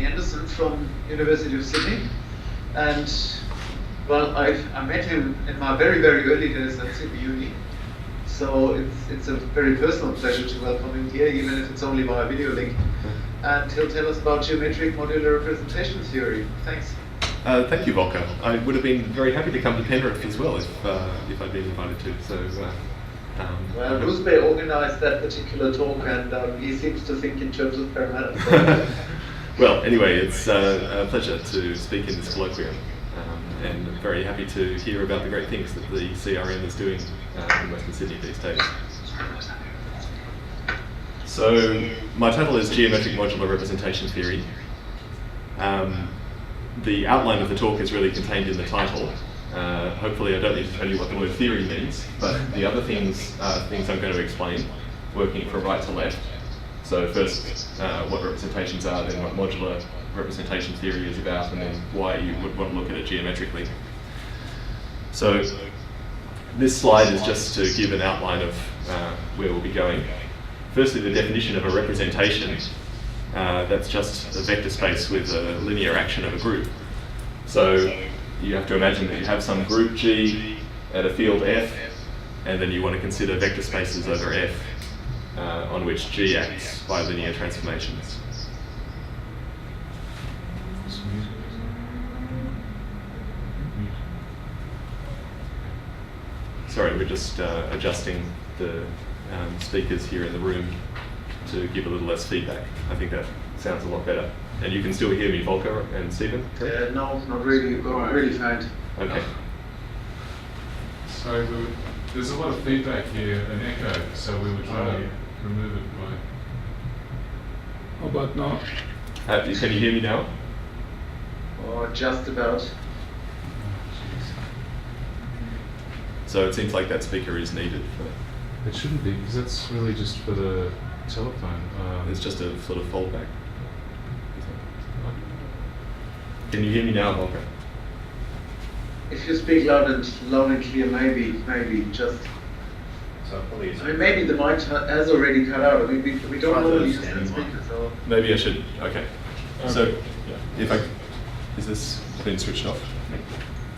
Henderson from University of Sydney, and well, I met him in my very early days at Sydney Uni, so it's a very personal pleasure to welcome him here, even if it's only via video link, and he'll tell us about geometric modular representation theory. Thanks. Thank you, Volker. I would have been very happy to come to Penrith as well if I'd been invited to. So. Well, Roosbay organised that particular talk, and he seems to think in terms of Parramatta. So. Well, anyway, it's a pleasure to speak in this colloquium, and I'm very happy to hear about the great things that the CRM is doing in Western Sydney these days. So, my title is Geometric Modular Representation Theory. The outline of the talk is really contained in the title. Hopefully I don't need to tell you what the word theory means, but the other things are things I'm going to explain, working from right to left. So first, what representations are, then what modular representation theory is about, and then why you would want to look at it geometrically. So this slide is just to give an outline of where we'll be going. Firstly, the definition of a representation. That's just a vector space with a linear action of a group. So you have to imagine that you have some group G at a field F, and then you want to consider vector spaces over F on which G acts by linear transformations. Sorry, we're just adjusting the speakers here in the room to give a little less feedback. I think that sounds a lot better. And you can still hear me, Volker and Stephen? No, not really. You've got really faint. Okay. So there's a lot of feedback here, an echo, so we were trying to remove it by... How about now? Can you hear me now? Or just about. So it seems like that speaker is needed for... It shouldn't be, because that's really just for the telephone. It's just a sort of foldback. Can you hear me now, Volker? If you speak loud and clear, maybe just. So probably. I mean, maybe the mic has already cut out. I mean, we don't normally use that speaker, so. Maybe I should. Okay. So, if I is this been switched off?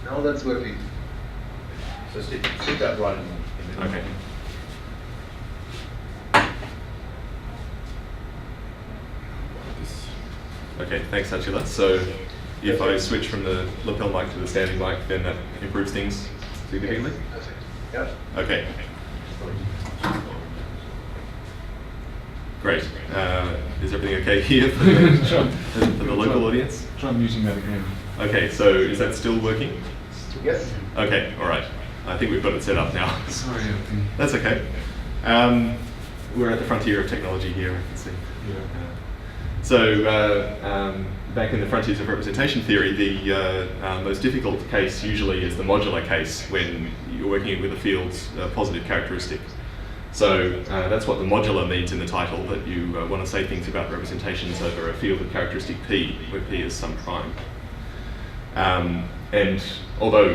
No, that's working. So stick that right in the middle. Okay. Okay, thanks, Angela. So, if I switch from the lapel mic to the standing mic, then that improves things significantly? Yeah. Okay. Great. Is everything okay here for the local audience? Try muting that again. Okay, so is that still working? Yes. Okay, all right. I think we've got it set up now. Sorry, That's okay. We're at the frontier of technology here, I can see. Yeah. So back in the frontiers of representation theory, the most difficult case usually is the modular case when you're working with a field's positive characteristic. So that's what the modular means in the title, that you want to say things about representations over a field of characteristic P, where P is some prime. And although,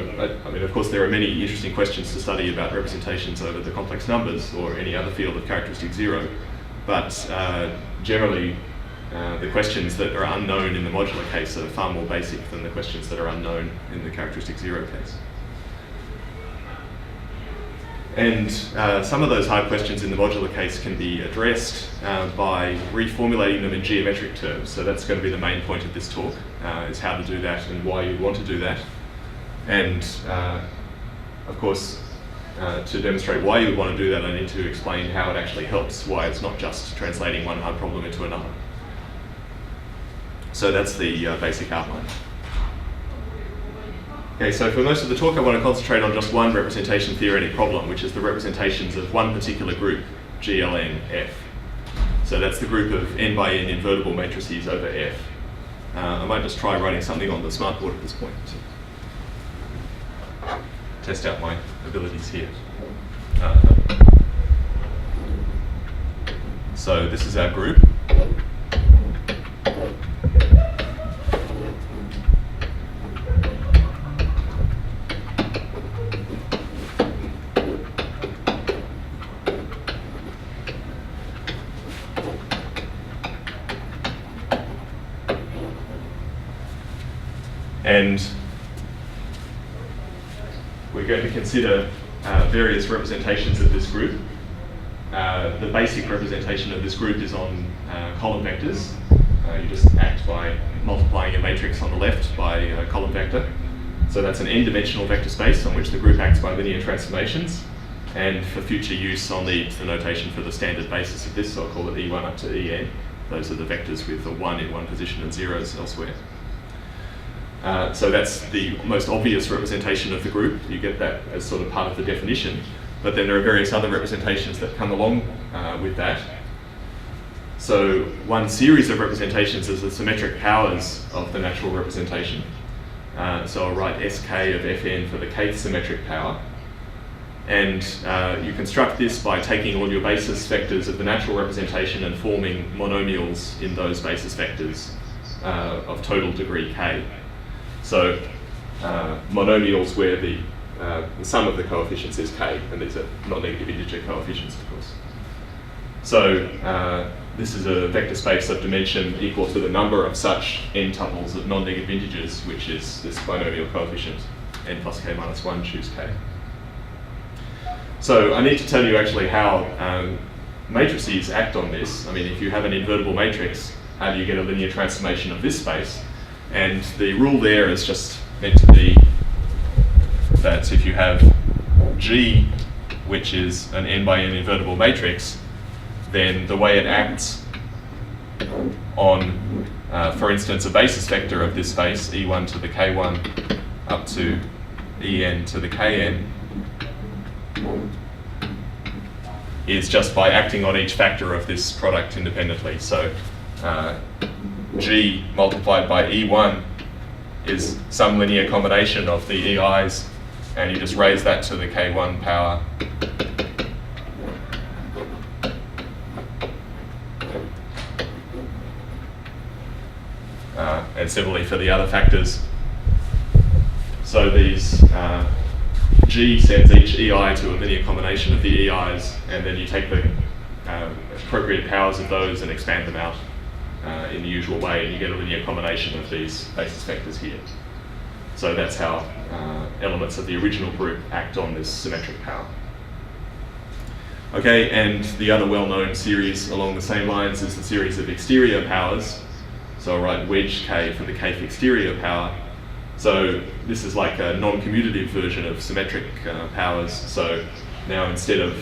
I mean, of course, there are many interesting questions to study about representations over the complex numbers or any other field of characteristic zero, but generally, the questions that are unknown in the modular case are far more basic than the questions that are unknown in the characteristic zero case. And some of those hard questions in the modular case can be addressed by reformulating them in geometric terms. So that's going to be the main point of this talk, is how to do that and why you want to do that. And of course, to demonstrate why you would want to do that, I need to explain how it actually helps, why it's not just translating one hard problem into another. So that's the basic outline. Okay, so for most of the talk I want to concentrate on just one representation theoretic problem, which is the representations of one particular group, GLN F. So that's the group of n by n invertible matrices over F. I might just try writing something on the smartboard at this point to test out my abilities here. So this is our group. And we're going to consider various representations of this group. The basic representation of this group is on column vectors. You just act by multiplying a matrix on the left by a column vector. So that's an n-dimensional vector space on which the group acts by linear transformations. And for future use, I'll need the notation for the standard basis of this, so I'll call it E1 up to En. Those are the vectors with a 1 in one position and zeros elsewhere. So that's the most obvious representation of the group. You get that as sort of part of the definition. But then there are various other representations that come along with that. So one series of representations is the symmetric powers of the natural representation. So I'll write Sk of Fn for the kth symmetric power. And you construct this by taking all your basis vectors of the natural representation and forming monomials in those basis vectors of total degree k. So monomials where the sum of the coefficients is k, and these are non-negative integer coefficients, of course. So this is a vector space of dimension equal to the number of such n tuples of non-negative integers, which is this binomial coefficient, n plus k minus 1, choose k. So I need to tell you actually how matrices act on this. I mean, if you have an invertible matrix, how do you get a linear transformation of this space? And the rule there is just meant to be that if you have G, which is an n by n invertible matrix, then the way it acts on, for instance, a basis vector of this space, E1 to the K1 up to En to the Kn, is just by acting on each factor of this product independently. So G multiplied by E1 is some linear combination of the EIs, and you just raise that to the K1 power. And similarly for the other factors. So these G sends each EI to a linear combination of the EIs, and then you take the appropriate powers of those and expand them out in the usual way, and you get a linear combination of these basis vectors here. So that's how elements of the original group act on this symmetric power. Okay, and the other well-known series along the same lines is the series of exterior powers. So I'll write wedge k for the kth exterior power. So this is like a non-commutative version of symmetric powers. So now instead of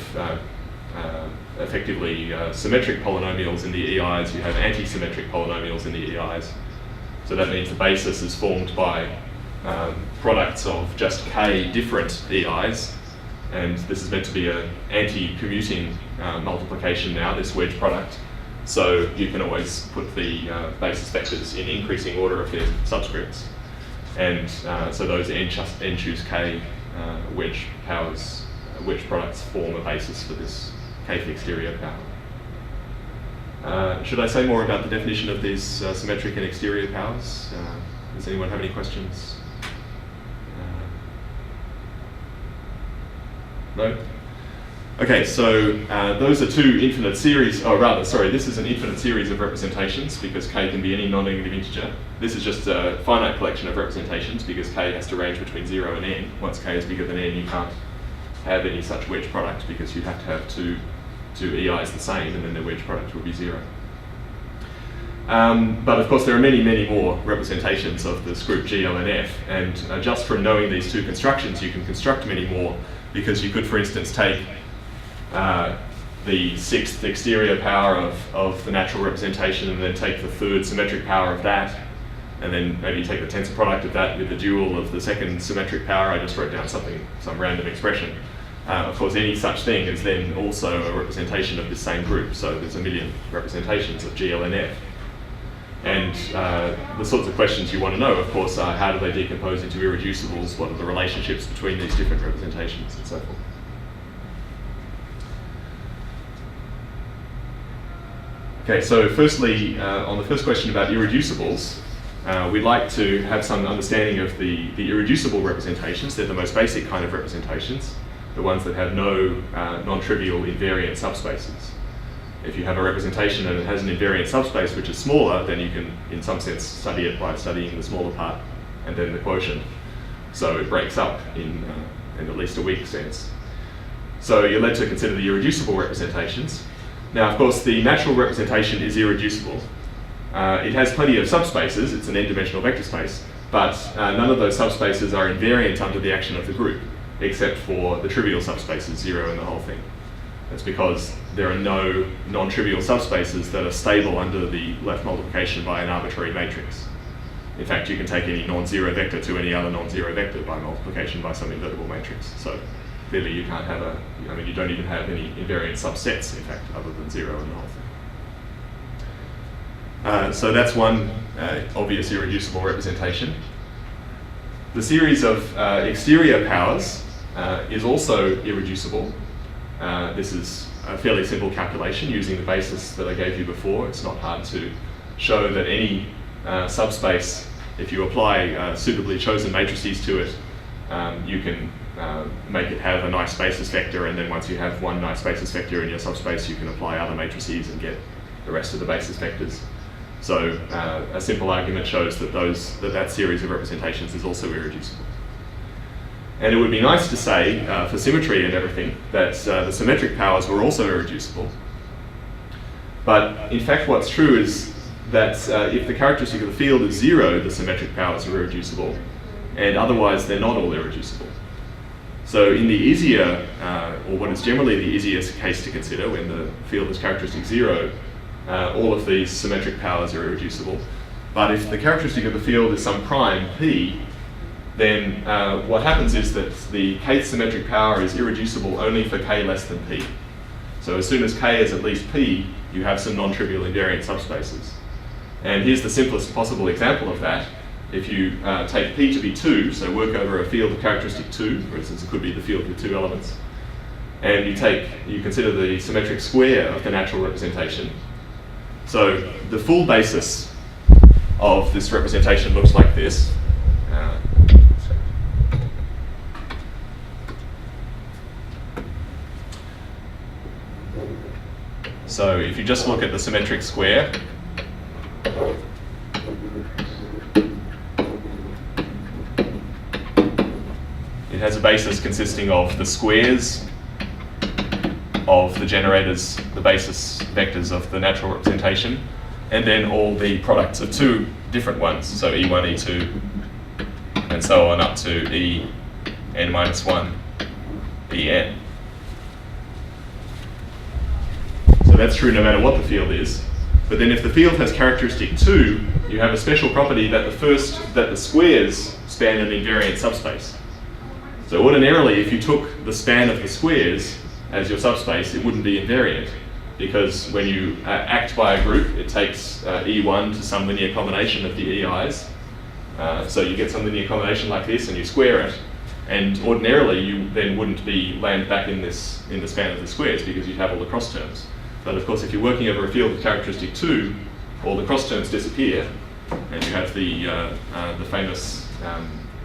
effectively symmetric polynomials in the EIs, you have anti-symmetric polynomials in the EIs. So that means the basis is formed by products of just k different EIs, and this is meant to be an anti-commuting multiplication now, this wedge product. So you can always put the basis vectors in increasing order of their subscripts. And so those n choose k wedge powers, wedge products form a basis for this kth exterior power. Should I say more about the definition of these symmetric and exterior powers? Does anyone have any questions? No? Okay, so those are two infinite series, this is an infinite series of representations because k can be any non-negative integer. This is just a finite collection of representations because k has to range between 0 and n. Once k is bigger than n, you can't have any such wedge product because you'd have to have two EIs the same, and then the wedge product would be 0. But of course there are many, many more representations of this group G, L, and F, and just from knowing these two constructions you can construct many more, because you could, for instance, take the sixth exterior power of the natural representation and then take the third symmetric power of that, and then maybe take the tensor product of that with the dual of the second symmetric power. I just wrote down some random expression. Of course, any such thing is then also a representation of this same group, so there's a million representations of G, L, and F. And the sorts of questions you want to know, of course, are how do they decompose into irreducibles, what are the relationships between these different representations, and so forth. Okay, so firstly, on the first question about irreducibles, we'd like to have some understanding of the irreducible representations. They're the most basic kind of representations, the ones that have no non-trivial invariant subspaces. If you have a representation and it has an invariant subspace which is smaller, then you can, in some sense, study it by studying the smaller part and then the quotient. So it breaks up in at least a weak sense. So you're led to consider the irreducible representations. Now, of course, the natural representation is irreducible. It has plenty of subspaces, it's an n-dimensional vector space, but none of those subspaces are invariant under the action of the group, except for the trivial subspaces, 0 and the whole thing. That's because there are no non-trivial subspaces that are stable under the left multiplication by an arbitrary matrix. In fact, you can take any non-zero vector to any other non-zero vector by multiplication by some invertible matrix. So clearly you can't have you don't even have any invariant subsets, in fact, other than 0 and the whole thing. So that's one obvious irreducible representation. The series of exterior powers is also irreducible. This is a fairly simple calculation using the basis that I gave you before. It's not hard to show that any subspace, if you apply suitably chosen matrices to it, you can make it have a nice basis vector, and then once you have one nice basis vector in your subspace, you can apply other matrices and get the rest of the basis vectors. So a simple argument shows that that series of representations is also irreducible. And it would be nice to say, for symmetry and everything, that the symmetric powers were also irreducible. But in fact, what's true is that if the characteristic of the field is 0, the symmetric powers are irreducible, and otherwise they're not all irreducible. So in the easier, or what is generally the easiest case to consider, when the field is characteristic 0, all of these symmetric powers are irreducible. But if the characteristic of the field is some prime p, then what happens is that the kth symmetric power is irreducible only for k less than p. So as soon as k is at least p, you have some non-trivial invariant subspaces. And here's the simplest possible example of that. If you take p to be 2, so work over a field of characteristic 2, for instance, it could be the field with 2 elements, and you consider the symmetric square of the natural representation. So the full basis of this representation looks like this. So if you just look at the symmetric square, it has a basis consisting of the squares of the generators, the basis vectors of the natural representation, and then all the products of two different ones, so E1, E2, and so on up to En minus 1, En. So that's true no matter what the field is. But then if the field has characteristic 2, you have a special property that the squares span an invariant subspace. So ordinarily, if you took the span of the squares as your subspace, it wouldn't be invariant, because when you act by a group, it takes E1 to some linear combination of the EIs. So you get some linear combination like this, and you square it. And ordinarily, you then wouldn't land back in the span of the squares, because you'd have all the cross terms. But of course, if you're working over a field with characteristic 2, all the cross terms disappear, and you have the famous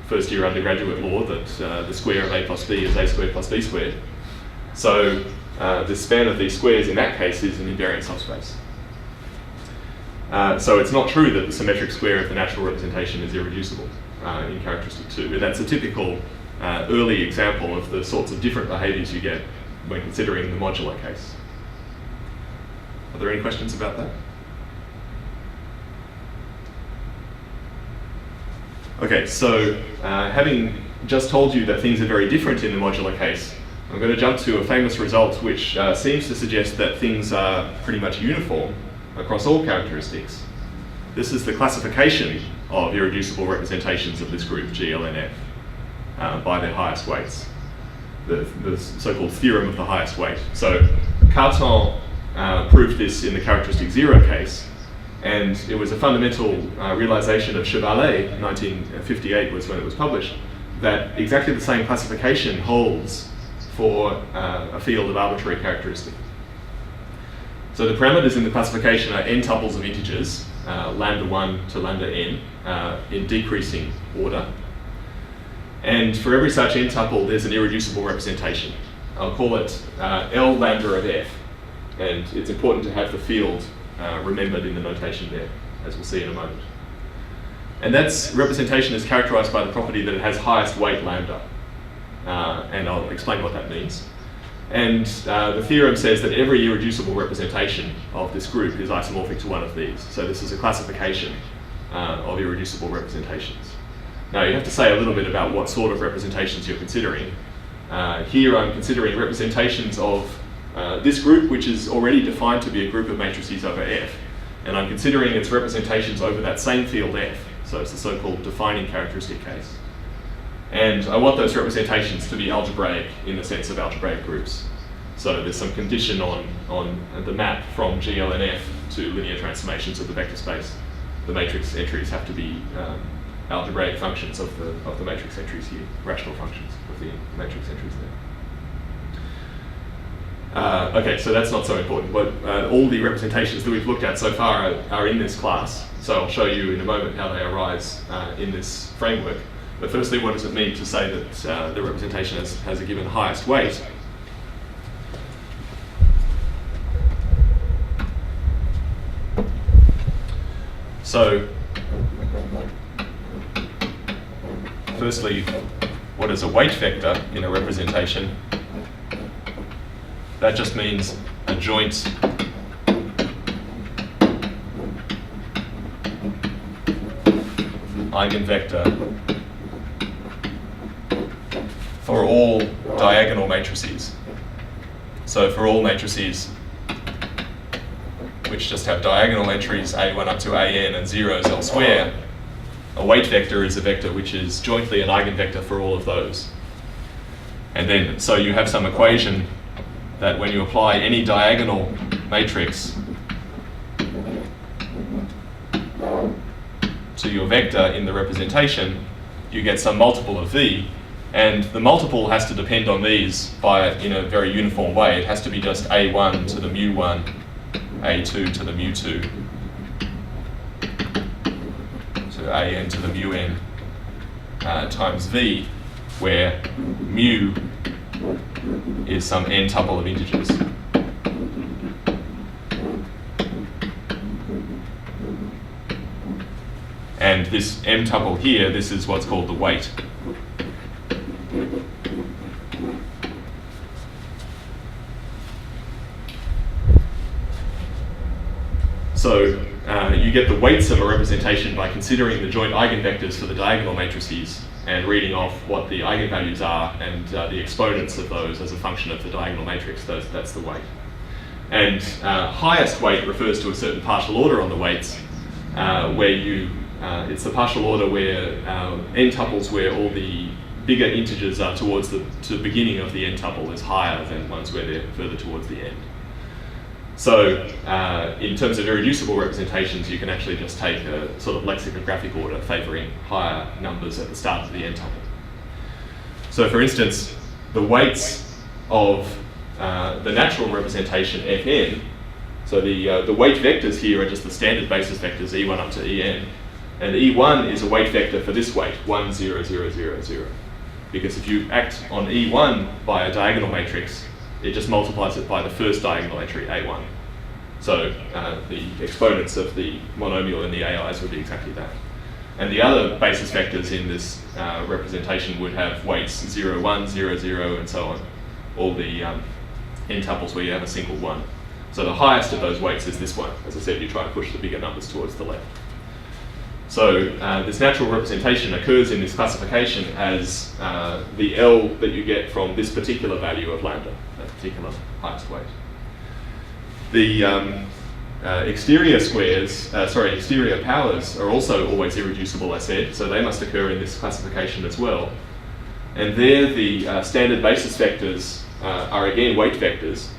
first year undergraduate law that the square of a plus b is a squared plus b squared. So the span of these squares in that case is an invariant subspace. So it's not true that the symmetric square of the natural representation is irreducible in characteristic 2. And that's a typical early example of the sorts of different behaviors you get when considering the modular case. Are there any questions about that? Okay, so having just told you that things are very different in the modular case, I'm going to jump to a famous result which seems to suggest that things are pretty much uniform across all characteristics. This is the classification of irreducible representations of this group, GLNF, by their highest weights, the so-called theorem of the highest weight. So Cartan proved this in the characteristic 0 case, and it was a fundamental realization of Chevalet, 1958 was when it was published, that exactly the same classification holds for a field of arbitrary characteristic. So the parameters in the classification are n tuples of integers, lambda 1 to lambda n, in decreasing order. And for every such n tuple, there's an irreducible representation. I'll call it L lambda of f. And it's important to have the field remembered in the notation there, as we'll see in a moment. And that representation is characterized by the property that it has highest weight lambda. And I'll explain what that means. And the theorem says that every irreducible representation of this group is isomorphic to one of these. So this is a classification of irreducible representations. Now you have to say a little bit about what sort of representations you're considering. Here I'm considering representations of this group, which is already defined to be a group of matrices over F. And I'm considering its representations over that same field F. So it's the so-called defining characteristic case. And I want those representations to be algebraic in the sense of algebraic groups. So there's some condition on the map from GL and F to linear transformations of the vector space. The matrix entries have to be algebraic functions of the matrix entries here, rational functions of the matrix entries there. Okay, so that's not so important, but all the representations that we've looked at so far are in this class. So I'll show you in a moment how they arise in this framework. But firstly, what does it mean to say that the representation has a given highest weight? So, firstly, what is a weight vector in a representation? That just means a joint eigenvector for all diagonal matrices. So for all matrices which just have diagonal entries A1 up to AN and zeros elsewhere, a weight vector is a vector which is jointly an eigenvector for all of those. And then, so you have some equation that when you apply any diagonal matrix to your vector in the representation, you get some multiple of V, and the multiple has to depend on these in a very uniform way. It has to be just A1 to the mu1, A2 to the mu2, to AN to the mu_n times V, where mu is some n tuple of integers. And this m tuple here, this is what's called the weight. So you get the weights of a representation by considering the joint eigenvectors for the diagonal matrices and reading off what the eigenvalues are and the exponents of those as a function of the diagonal matrix. That's the weight. And highest weight refers to a certain partial order on the weights, where it's the partial order where n tuples where all the bigger integers are towards the beginning of the n tuple is higher than ones where they're further towards the end. So in terms of irreducible representations, you can actually just take a sort of lexicographic order favoring higher numbers at the start of the n tuple. So for instance, the weights of the natural representation Fn, so the weight vectors here are just the standard basis vectors E1 up to En, and E1 is a weight vector for this weight, 1, 0, 0, 0, 0. Because if you act on E1 by a diagonal matrix, it just multiplies it by the first diagonal entry, A1. So the exponents of the monomial in the AIs would be exactly that. And the other basis vectors in this representation would have weights 0, 1, 0, 0, and so on. All the n tuples where you have a single 1. So the highest of those weights is this one. As I said, you try to push the bigger numbers towards the left. So this natural representation occurs in this classification as the L that you get from this particular value of lambda, that particular highest weight. The exterior powers are also always irreducible, I said, so they must occur in this classification as well. And there the standard basis vectors are again weight vectors,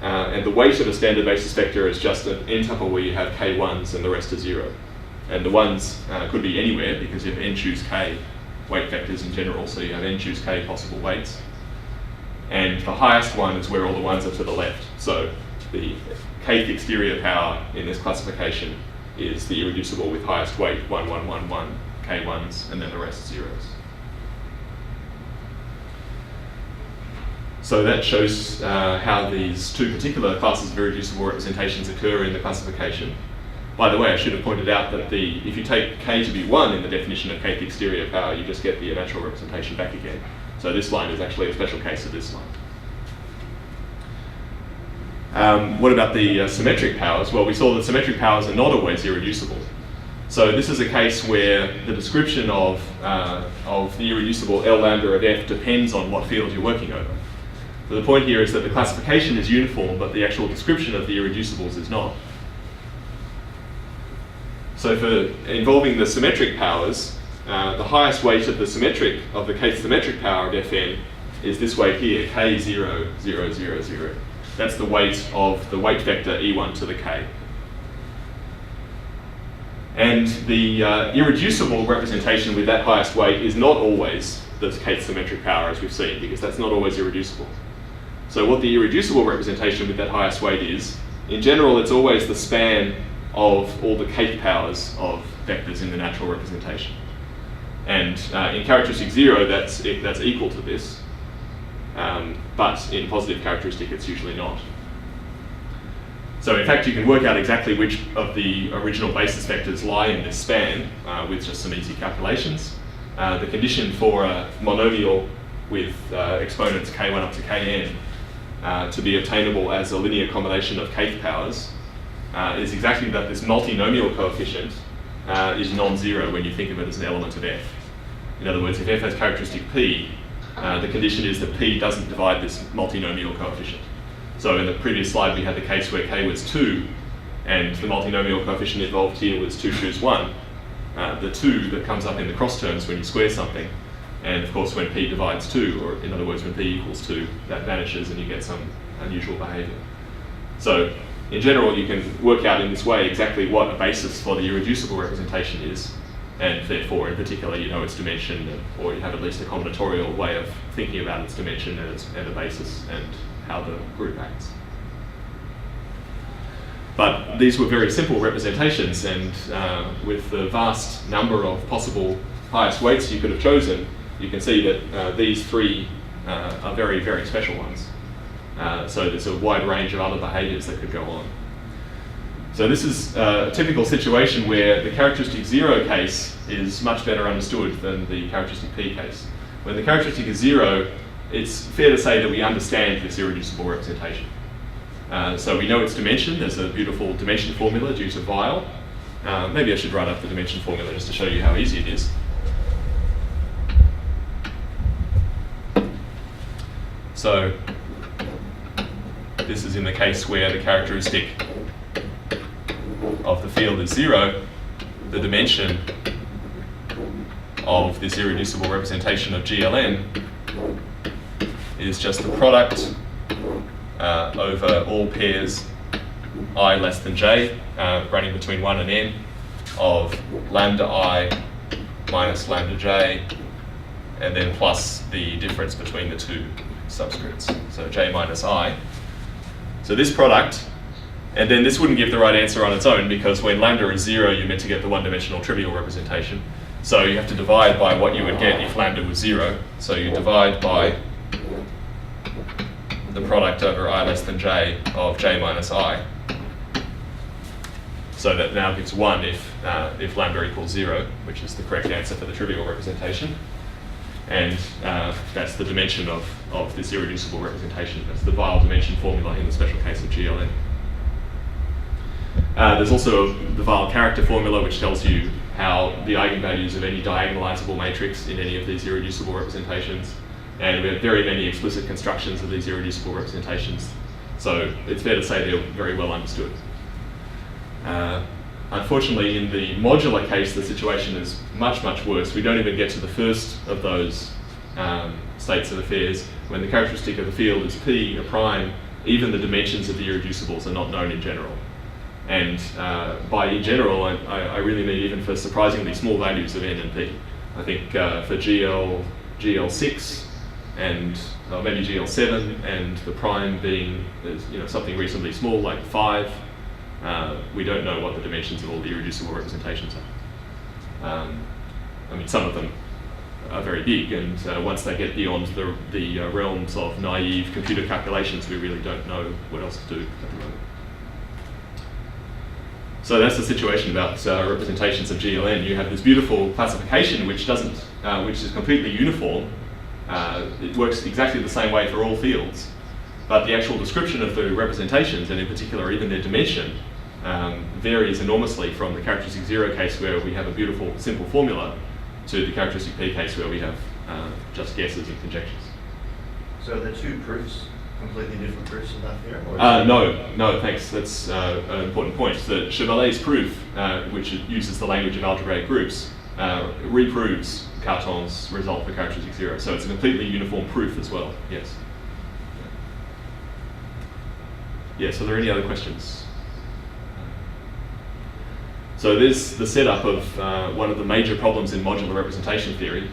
and the weight of a standard basis vector is just an n tuple where you have k1s and the rest are 0. And the ones could be anywhere because you have n choose k weight vectors in general, so you have n choose k possible weights. And the highest one is where all the ones are to the left. So the kth exterior power in this classification is the irreducible with highest weight, 1, 1, 1, 1, k1s, and then the rest zeros. So that shows how these two particular classes of irreducible representations occur in the classification. By the way, I should have pointed out that if you take k to be 1 in the definition of kth exterior power, you just get the natural representation back again. So this line is actually a special case of this line. What about the symmetric powers? Well, we saw that symmetric powers are not always irreducible. So this is a case where the description of the irreducible L lambda of f depends on what field you're working over. So the point here is that the classification is uniform, but the actual description of the irreducibles is not. So for involving the symmetric powers, the highest weight of the kth symmetric power of Fn is this weight here, k0, 0, 0, 0. That's the weight of the weight vector e1 to the k. And the irreducible representation with that highest weight is not always the kth symmetric power, as we've seen, because that's not always irreducible. So what the irreducible representation with that highest weight is, in general, it's always the span of all the kth powers of vectors in the natural representation. And in characteristic 0, that's equal to this. But in positive characteristic, it's usually not. So in fact, you can work out exactly which of the original basis vectors lie in this span with just some easy calculations. The condition for a monomial with exponents k1 up to kn to be obtainable as a linear combination of kth powers is exactly that this multinomial coefficient is non-zero when you think of it as an element of f. In other words, if f has characteristic p, the condition is that p doesn't divide this multinomial coefficient. So in the previous slide, we had the case where k was 2, and the multinomial coefficient involved here was 2 choose 1. The 2 that comes up in the cross terms when you square something, and of course when p divides 2, or in other words when p equals 2, that vanishes and you get some unusual behavior. So in general, you can work out in this way exactly what a basis for the irreducible representation is, and therefore in particular you know its dimension, or you have at least a combinatorial way of thinking about its dimension and the basis and how the group acts. But these were very simple representations, and with the vast number of possible highest weights you could have chosen, you can see that these three are very, very special ones. So there's a wide range of other behaviors that could go on. So this is a typical situation where the characteristic 0 case is much better understood than the characteristic p case. When the characteristic is 0, it's fair to say that we understand this irreducible representation. So we know its dimension. There's a beautiful dimension formula due to Weil. Maybe I should write up the dimension formula just to show you how easy it is. So this is in the case where the characteristic of the field is 0. The dimension of this irreducible representation of GLN is just the product over all pairs I less than j, running between 1 and n, of lambda I minus lambda j, and then plus the difference between the two subscripts, so j minus I. So this product, and then this wouldn't give the right answer on its own, because when lambda is 0, you're meant to get the one-dimensional trivial representation. So you have to divide by what you would get if lambda was 0. So you divide by the product over I less than j of j minus I. So that now gives 1 if lambda equals 0, which is the correct answer for the trivial representation. And that's the dimension of this irreducible representation. That's the Weil dimension formula in the special case of GLN. There's also the Weil character formula, which tells you how the eigenvalues of any diagonalizable matrix in any of these irreducible representations. And we have very many explicit constructions of these irreducible representations. So it's fair to say they're very well understood. Unfortunately, in the modular case, the situation is much, much worse. We don't even get to the first of those states of affairs. When the characteristic of the field is p, a prime, even the dimensions of the irreducibles are not known in general. And by in general, I really mean even for surprisingly small values of n and p. I think for GL6 and maybe GL7 and the prime being something reasonably small like 5, we don't know what the dimensions of all the irreducible representations are. I mean, some of them are very big, and once they get beyond the realms of naive computer calculations, we really don't know what else to do at the moment. So that's the situation about representations of GLN. You have this beautiful classification which doesn't, which is completely uniform. It works exactly the same way for all fields, but the actual description of the representations, and in particular even their dimension, varies enormously from the characteristic 0 case where we have a beautiful simple formula to the characteristic P case where we have just guesses and conjectures. So are the two proofs completely different proofs of that theorem? Or No, thanks. That's an important point. The Chevalet's proof, which uses the language of algebraic groups, reproves Carton's result for characteristic 0. So it's a completely uniform proof as well, yes. Yes, are there any other questions? So there's the setup of one of the major problems in modular representation theory,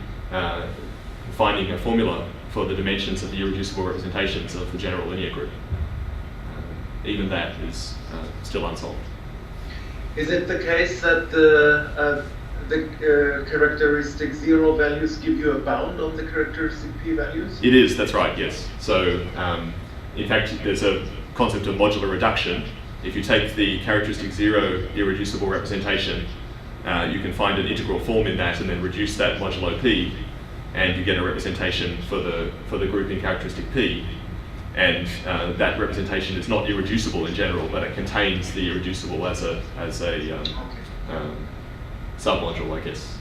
finding a formula for the dimensions of the irreducible representations of the general linear group. Even that is still unsolved. Is it the case that the characteristic 0 values give you a bound on the characteristic P values? It is, that's right, yes. So in fact, there's a concept of modular reduction. If you take the characteristic 0 irreducible representation, you can find an integral form in that and then reduce that modulo P, and you get a representation for the group in characteristic P. And that representation is not irreducible in general, but it contains the irreducible as a submodule, I guess.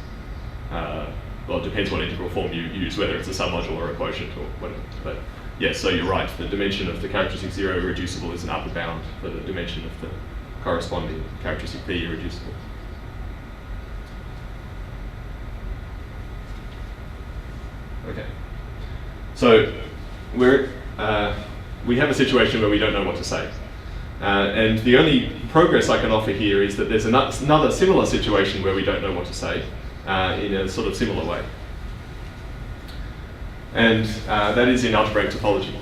Well, it depends what integral form you use, whether it's a submodule or a quotient or whatever. But yes, so you're right. The dimension of the characteristic 0 irreducible is an upper bound for the dimension of the corresponding characteristic P irreducible. Okay. So we have a situation where we don't know what to say. And the only progress I can offer here is that there's another similar situation where we don't know what to say in a sort of similar way. And that is in algebraic topology.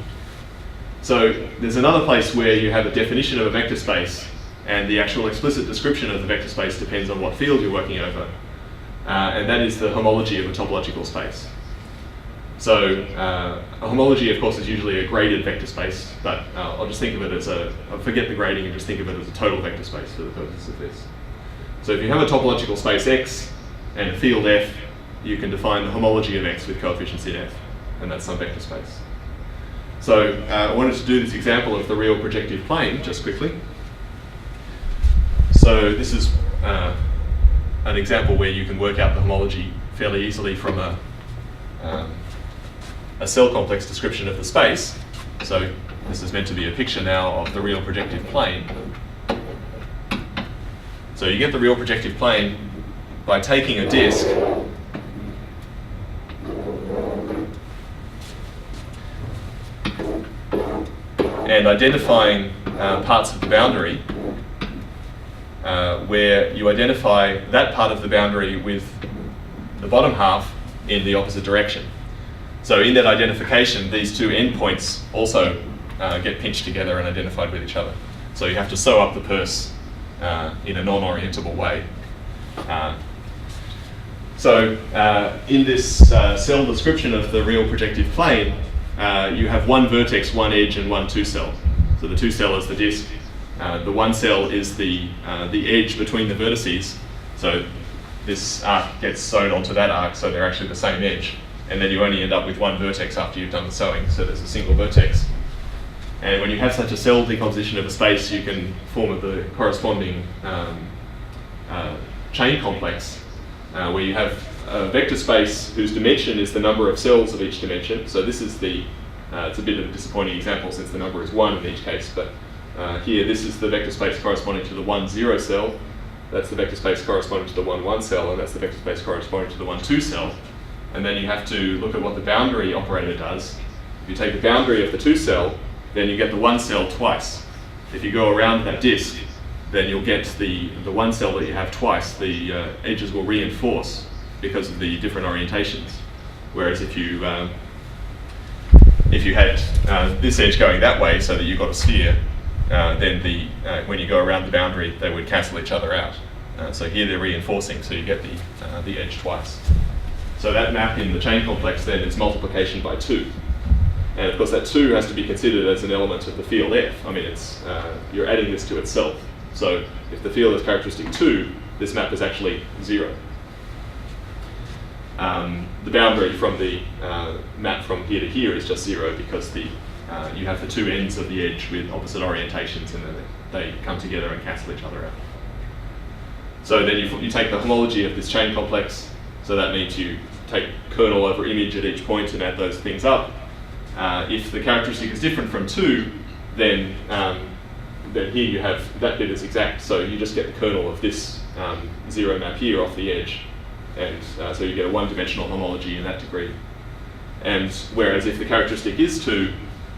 So there's another place where you have a definition of a vector space, and the actual explicit description of the vector space depends on what field you're working over. And that is the homology of a topological space. So a homology, of course, is usually a graded vector space, but I'll just think of it as I'll forget the grading and just think of it as a total vector space for the purposes of this. So if you have a topological space X and a field F, you can define the homology of X with coefficients in F, and that's some vector space. So I wanted to do this example of the real projective plane just quickly. So this is an example where you can work out the homology fairly easily from a cell complex description of the space. So this is meant to be a picture now of the real projective plane. So you get the real projective plane by taking a disk and identifying parts of the boundary where you identify that part of the boundary with the bottom half in the opposite direction. So in that identification, these two endpoints also get pinched together and identified with each other. So you have to sew up the purse in a non-orientable way. In this cell description of the real projective plane, you have one vertex, one edge, and one two-cell. So the two-cell is the disk. The one cell is the edge between the vertices. So this arc gets sewn onto that arc, so they're actually the same edge. And then you only end up with one vertex after you've done the sewing, so there's a single vertex. And when you have such a cell decomposition of a space, you can form the corresponding chain complex, where you have a vector space whose dimension is the number of cells of each dimension. So this is it's a bit of a disappointing example since the number is 1 in each case, but here this is the vector space corresponding to the 1, 0 cell. That's the vector space corresponding to the 1, 1 cell, and that's the vector space corresponding to the 1, 2 cell. And then you have to look at what the boundary operator does. If you take the boundary of the 2 cell, then you get the 1 cell twice. If you go around that disk, then you'll get the 1 cell that you have twice. The edges will reinforce because of the different orientations. Whereas if you had this edge going that way so that you got a sphere, then when you go around the boundary, they would cancel each other out. So here they're reinforcing, so you get the edge twice. So that map in the chain complex then is multiplication by 2. And of course that 2 has to be considered as an element of the field F. I mean, you're adding this to itself. So if the field is characteristic 2, this map is actually 0. The boundary from the map from here to here is just 0 because you have the two ends of the edge with opposite orientations, and then they come together and cancel each other out. So then you take the homology of this chain complex, so that means you take kernel over image at each point and add those things up. If the characteristic is different from 2, then here you have that bit is exact, so you just get the kernel of this 0 map here off the edge, and so you get a one-dimensional homology in that degree. And whereas if the characteristic is 2,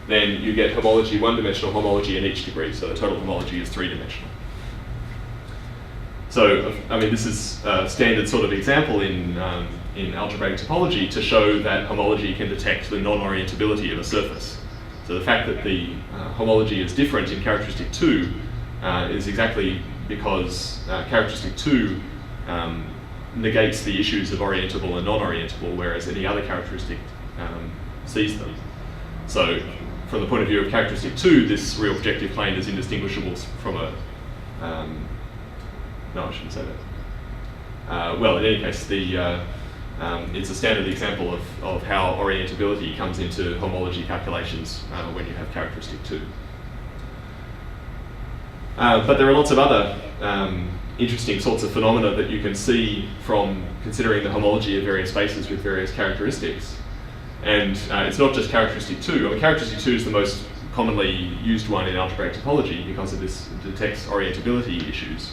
then you get homology, one-dimensional homology in each degree, so the total homology is 3-dimensional. So, I mean, this is a standard sort of example in algebraic topology to show that homology can detect the non-orientability of a surface. So the fact that the homology is different in characteristic 2 is exactly because characteristic 2 negates the issues of orientable and non-orientable, whereas any other characteristic sees them. So from the point of view of characteristic 2, this real projective plane is indistinguishable from a... no, I shouldn't say that. Well, in any case, it's a standard example of how orientability comes into homology calculations when you have characteristic 2. But there are lots of other interesting sorts of phenomena that you can see from considering the homology of various spaces with various characteristics. And it's not just characteristic 2. I mean, characteristic 2 is the most commonly used one in algebraic topology because of this detects orientability issues.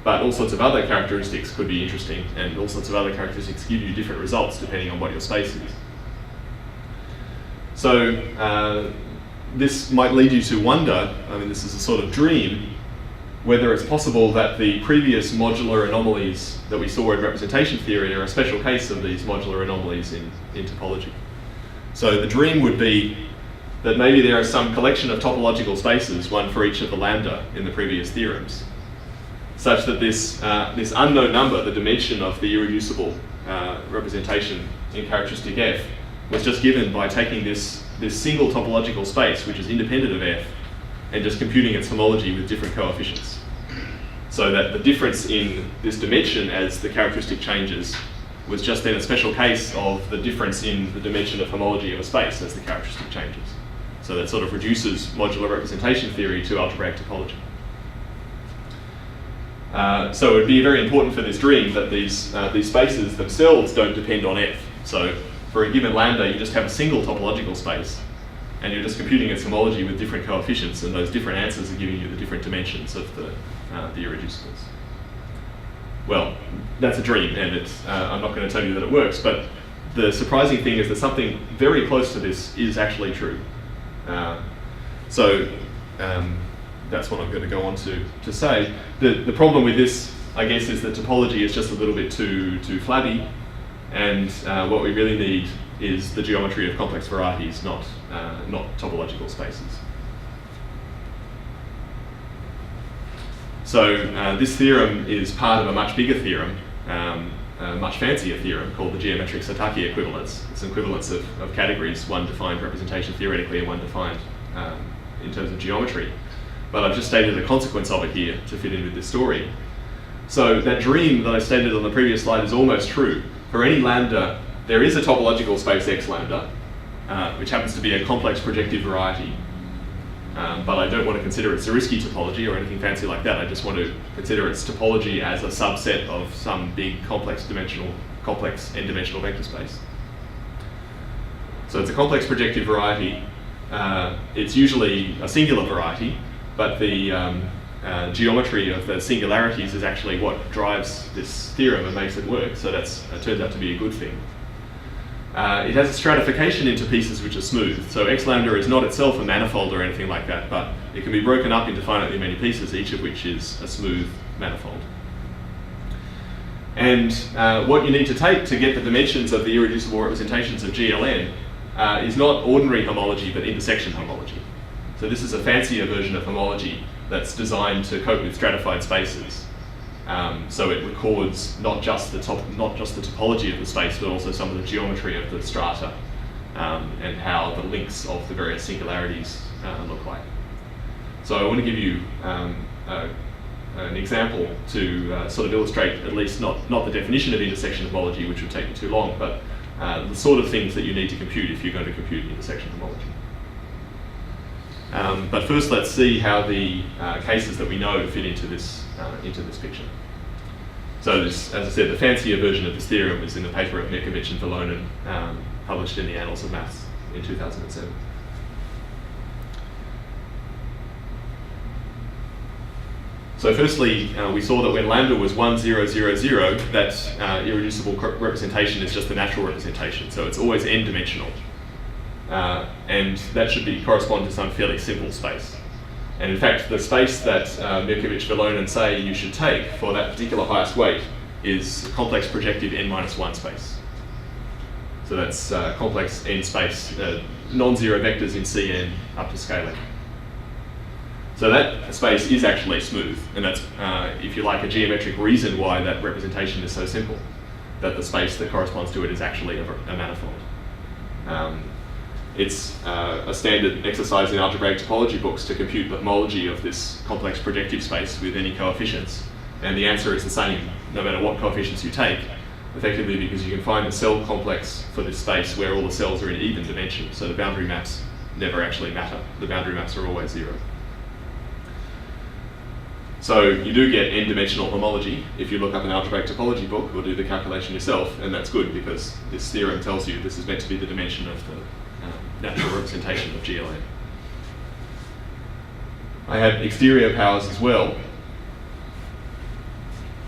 But all sorts of other characteristics could be interesting, and all sorts of other characteristics give you different results depending on what your space is. So this might lead you to wonder, I mean, this is a sort of dream, whether it's possible that the previous modular anomalies that we saw in representation theory are a special case of these modular anomalies in topology. So the dream would be that maybe there are some collection of topological spaces, one for each of the lambda in the previous theorems, such that this unknown number, the dimension of the irreducible representation in characteristic F, was just given by taking this single topological space, which is independent of F, and just computing its homology with different coefficients. So that the difference in this dimension as the characteristic changes was just then a special case of the difference in the dimension of homology of a space as the characteristic changes. So that sort of reduces modular representation theory to algebraic topology. So it would be very important for this dream that these spaces themselves don't depend on F. So for a given lambda, you just have a single topological space, and you're just computing its homology with different coefficients, and those different answers are giving you the different dimensions of the irreducibles. Well, that's a dream, and I'm not going to tell you that it works, but the surprising thing is that something very close to this is actually true. That's what I'm going to go on to say. The problem with this, I guess, is that topology is just a little bit too flabby, and what we really need is the geometry of complex varieties, not topological spaces. So this theorem is part of a much bigger theorem, a much fancier theorem called the geometric Satake equivalence. It's an equivalence of categories, one defined representation theoretically and one defined in terms of geometry. But I've just stated a consequence of it here to fit in with this story. So that dream that I stated on the previous slide is almost true. For any lambda, there is a topological space X lambda, which happens to be a complex projective variety. But I don't want to consider it Zariski topology or anything fancy like that. I just want to consider its topology as a subset of some big complex n-dimensional vector space. So it's a complex projective variety. It's usually a singular variety, but the geometry of the singularities is actually what drives this theorem and makes it work. So it turns out to be a good thing. It has a stratification into pieces which are smooth. So X lambda is not itself a manifold or anything like that, but it can be broken up into finitely many pieces, each of which is a smooth manifold. And what you need to take to get the dimensions of the irreducible representations of GLN is not ordinary homology, but intersection homology. So this is a fancier version of homology that's designed to cope with stratified spaces. So it records not just the topology of the space, but also some of the geometry of the strata and how the links of the various singularities look like. So I want to give you an example to sort of illustrate at least not the definition of intersection homology, which would take me too long, but the sort of things that you need to compute if you're going to compute intersection homology. But first, let's see how the cases that we know fit into this picture. So this, as I said, the fancier version of this theorem is in the paper of Mirkovic and Vilonen, published in the Annals of Maths in 2007. So firstly, we saw that when lambda was 1, 0, 0, 0, that irreducible representation is just a natural representation, so it's always n-dimensional. And that should correspond to some fairly simple space. And in fact, the space that Mirkovic, Vilonen say you should take for that particular highest weight is complex projective n-1 space. So that's complex n space, non-zero vectors in Cn up to scaling. So that space is actually smooth, and that's, if you like, a geometric reason why that representation is so simple, that the space that corresponds to it is actually a manifold. It's a standard exercise in algebraic topology books to compute the homology of this complex projective space with any coefficients, and the answer is the same no matter what coefficients you take, effectively because you can find the cell complex for this space where all the cells are in even dimension, so the boundary maps never actually matter. The boundary maps are always 0. So you do get n-dimensional homology if you look up an algebraic topology book or do the calculation yourself, and that's good because this theorem tells you this is meant to be the dimension of the natural representation of GLA. I had exterior powers as well.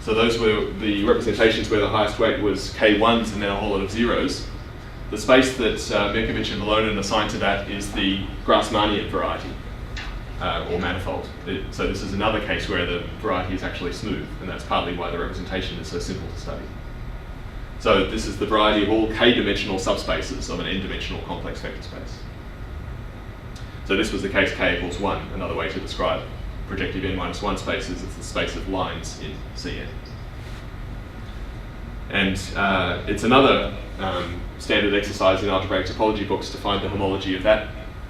So those were the representations where the highest weight was k1s and then a whole lot of zeros. The space that Mirkovic and Vilonen assigned to that is the Grassmannian variety, or manifold. So this is another case where the variety is actually smooth, and that's partly why the representation is so simple to study. So this is the variety of all k-dimensional subspaces of an n-dimensional complex vector space. So this was the case k equals 1, another way to describe projective n-1 spaces. It's the space of lines in Cn. And it's another standard exercise in algebraic topology books to find the homology of that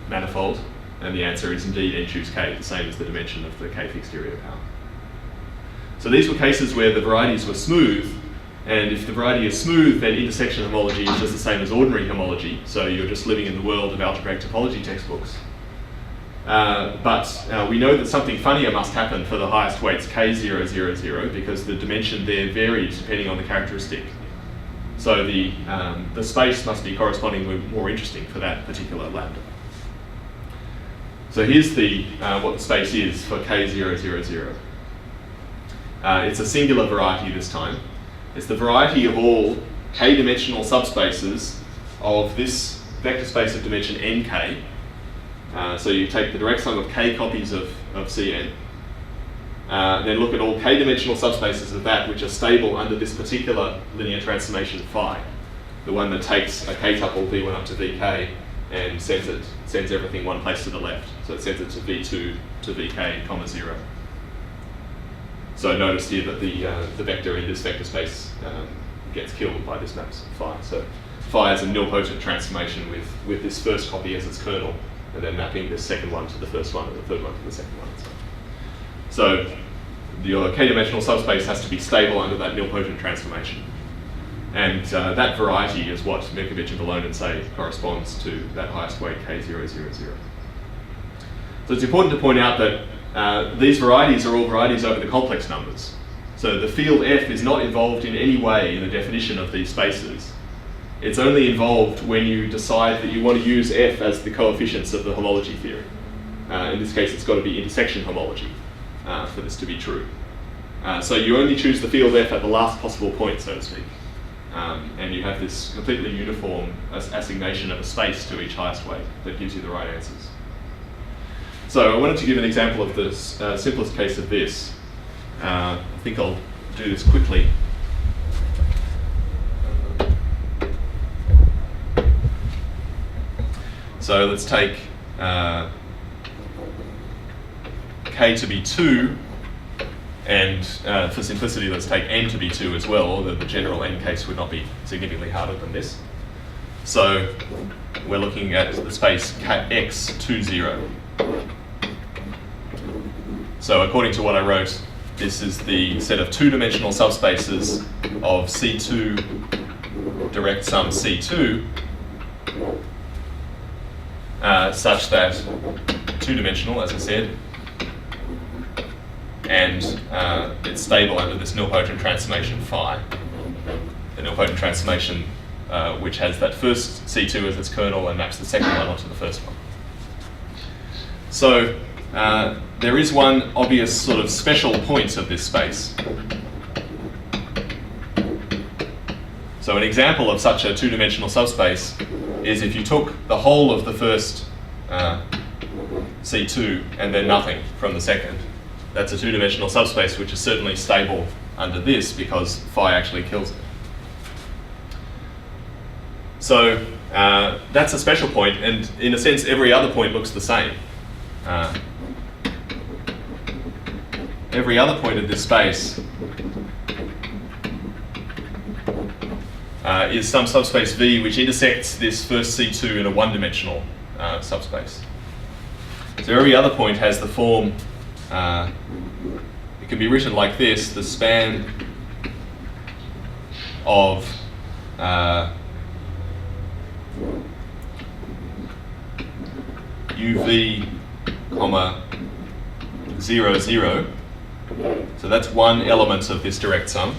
manifold, and the answer is indeed n choose k, the same as the dimension of the kth exterior power. So these were cases where the varieties were smooth, and if the variety is smooth, then intersection homology is just the same as ordinary homology, so you're just living in the world of algebraic topology textbooks. But we know that something funnier must happen for the highest weights k0, 0, 0, because the dimension there varies depending on the characteristic. So the space must be correspondingly more interesting for that particular lambda. So here's what the space is for k0, 0, 0. It's a singular variety this time. It's the variety of all k-dimensional subspaces of this vector space of dimension nk. So you take the direct sum of k copies of Cn, then look at all k-dimensional subspaces of that which are stable under this particular linear transformation phi, the one that takes a k-tuple v1 up to vk and sends everything one place to the left. So it sends it to v2 to vk, comma 0. So notice here that the vector in this vector space gets killed by this maps phi. So phi is a nilpotent transformation with this first copy as its kernel, and then mapping this second one to the first one and the third one to the second one. So your k-dimensional subspace has to be stable under that nilpotent transformation. And that variety is what Mirkovic and Vilonen say corresponds to that highest weight k0, 0, 0. So it's important to point out that these varieties are all varieties over the complex numbers. So the field f is not involved in any way in the definition of these spaces. It's only involved when you decide that you want to use f as the coefficients of the homology theory. In this case, it's got to be intersection homology for this to be true. So you only choose the field f at the last possible point, so to speak. And you have this completely uniform assignation of a space to each highest weight that gives you the right answers. So I wanted to give an example of the simplest case of this. I think I'll do this quickly. So let's take k to be 2, and for simplicity, let's take n to be 2 as well, although the general n case would not be significantly harder than this. So we're looking at the space x 2, 0. So according to what I wrote this is the set of two-dimensional subspaces of C2 direct sum C2 such that two-dimensional, as I said, and it's stable under this nilpotent transformation phi. The nilpotent transformation which has that first C2 as its kernel and maps the second one onto the first one. So there is one obvious sort of special point of this space. So an example of such a two-dimensional subspace is if you took the whole of the first C2 and then nothing from the second. That's a two-dimensional subspace which is certainly stable under this because phi actually kills it. So that's a special point, and in a sense every other point looks the same. Every other point of this space is some subspace V which intersects this first C2 in a one-dimensional subspace. So every other point has the form, it can be written like this: the span of UV, comma, 0, 0. So that's one element of this direct sum.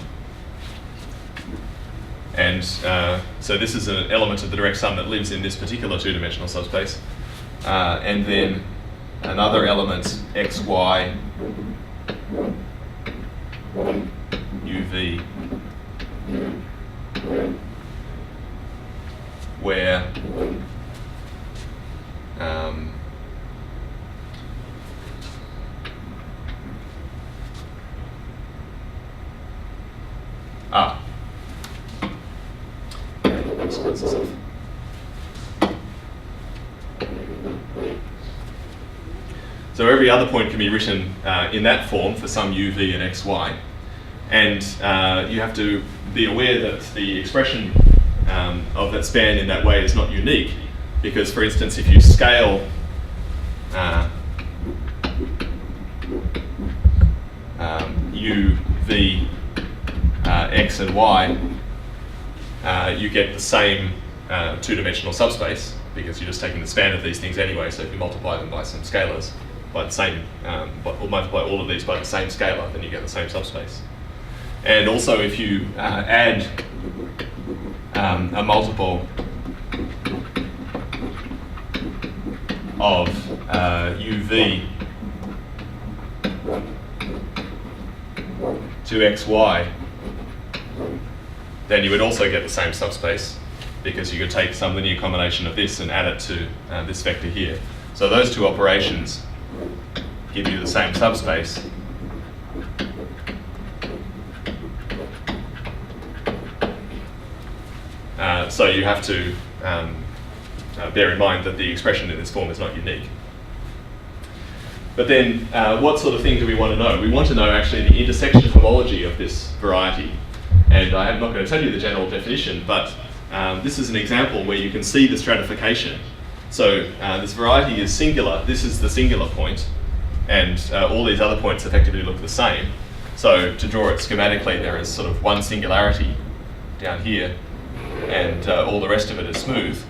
And so this is an element of the direct sum that lives in this particular two-dimensional subspace. And then another element, xy, uv, where let's close this off. So every other point can be written in that form for some uv and xy, and you have to be aware that the expression of that span in that way is not unique, because, for instance, if you scale u, v, x and y, you get the same two-dimensional subspace, because you're just taking the span of these things anyway. So if you multiply them by some scalars, by the same, or multiply all of these by the same scalar, then you get the same subspace. And also, if you add a multiple of uv to xy, then you would also get the same subspace, because you could take some linear combination of this and add it to this vector here. So those two operations give you the same subspace. So you have to bear in mind that the expression in this form is not unique. But then what sort of thing do we want to know? We want to know actually the intersection homology of this variety. And I'm not going to tell you the general definition, but this is an example where you can see the stratification. So this variety is singular. This is the singular point, and all these other points effectively look the same. So to draw it schematically, there is sort of one singularity down here, and all the rest of it is smooth.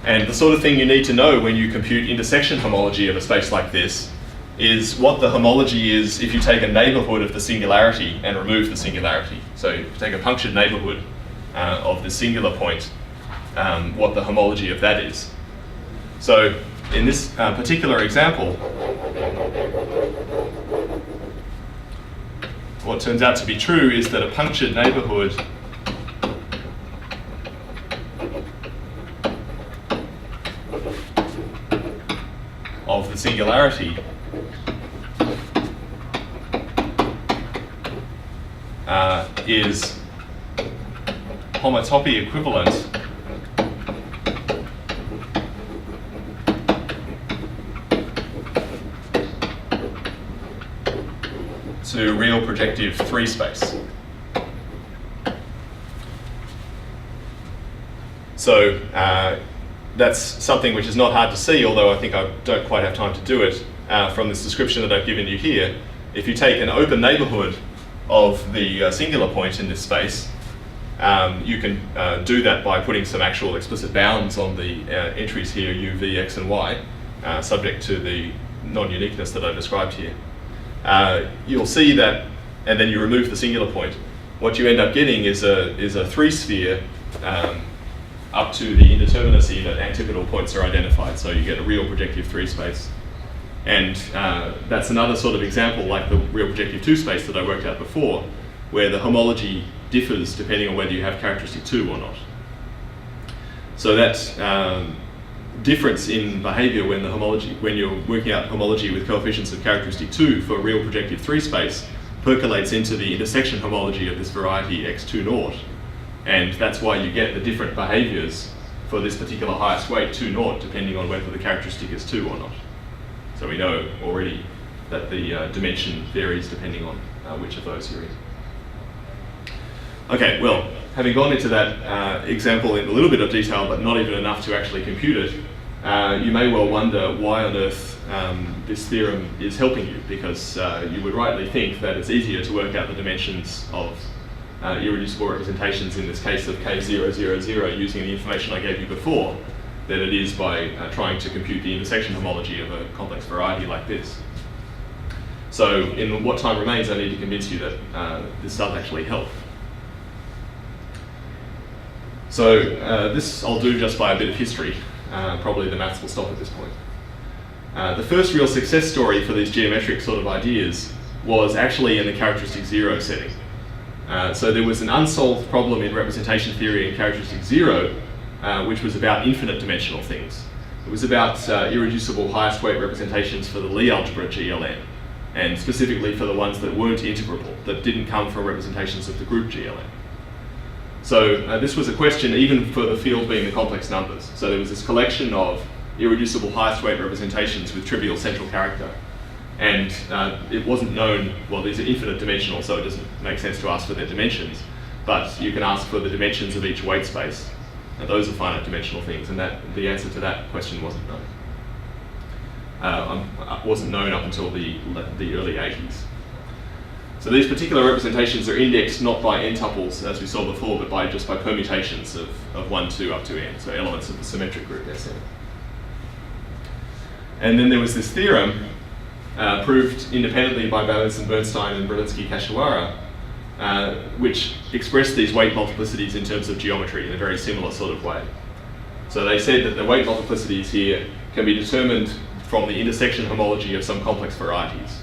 And the sort of thing you need to know when you compute intersection homology of a space like this is what the homology is if you take a neighborhood of the singularity and remove the singularity. So if you take a punctured neighborhood of the singular point, what the homology of that is. So in this particular example, what turns out to be true is that a punctured neighborhood of the singularity is homotopy equivalent to real projective 3 space. So that's something which is not hard to see, although I think I don't quite have time to do it, from this description that I've given you here. If you take an open neighbourhood of the singular point in this space, you can do that by putting some actual explicit bounds on the entries here, u, v, x, and y, subject to the non-uniqueness that I described here. You'll see that, and then you remove the singular point. What you end up getting is a three-sphere up to the indeterminacy that antipodal points are identified. So you get a real projective three space. And that's another sort of example, like the real projective two space that I worked out before, where the homology differs depending on whether you have characteristic 2 or not. So that difference in behavior when you're working out homology with coefficients of characteristic 2 for a real projective 3 space percolates into the intersection homology of this variety x2 naught. And that's why you get the different behaviors for this particular highest weight 2 naught depending on whether the characteristic is 2 or not. So we know already that the dimension varies depending on which of those you're in. Okay, well, having gone into that example in a little bit of detail, but not even enough to actually compute it, you may well wonder why on earth this theorem is helping you, because you would rightly think that it's easier to work out the dimensions of irreducible representations in this case of K000 using the information I gave you before than it is by trying to compute the intersection homology of a complex variety like this. So in what time remains, I need to convince you that this does actually help. So this I'll do just by a bit of history. Probably the maths will stop at this point. The first real success story for these geometric sort of ideas was actually in the characteristic 0 setting. So there was an unsolved problem in representation theory in characteristic 0, which was about infinite dimensional things. It was about irreducible highest weight representations for the Lie algebra GLN, and specifically for the ones that weren't integrable, that didn't come from representations of the group GLN. So this was a question even for the field being the complex numbers. So there was this collection of irreducible highest weight representations with trivial central character. And it wasn't known, well, these are infinite dimensional, so it doesn't make sense to ask for their dimensions. But you can ask for the dimensions of each weight space. And those are finite dimensional things, and the answer to that question wasn't known. Wasn't known up until the early 80s. So these particular representations are indexed not by n tuples, as we saw before, but just by permutations of 1, 2, up to n, so elements of the symmetric group SCEM. And then there was this theorem proved independently by Bernstein and Brzezinski-Kashiwara, which expressed these weight multiplicities in terms of geometry in a very similar sort of way. So they said that the weight multiplicities here can be determined from the intersection homology of some complex varieties.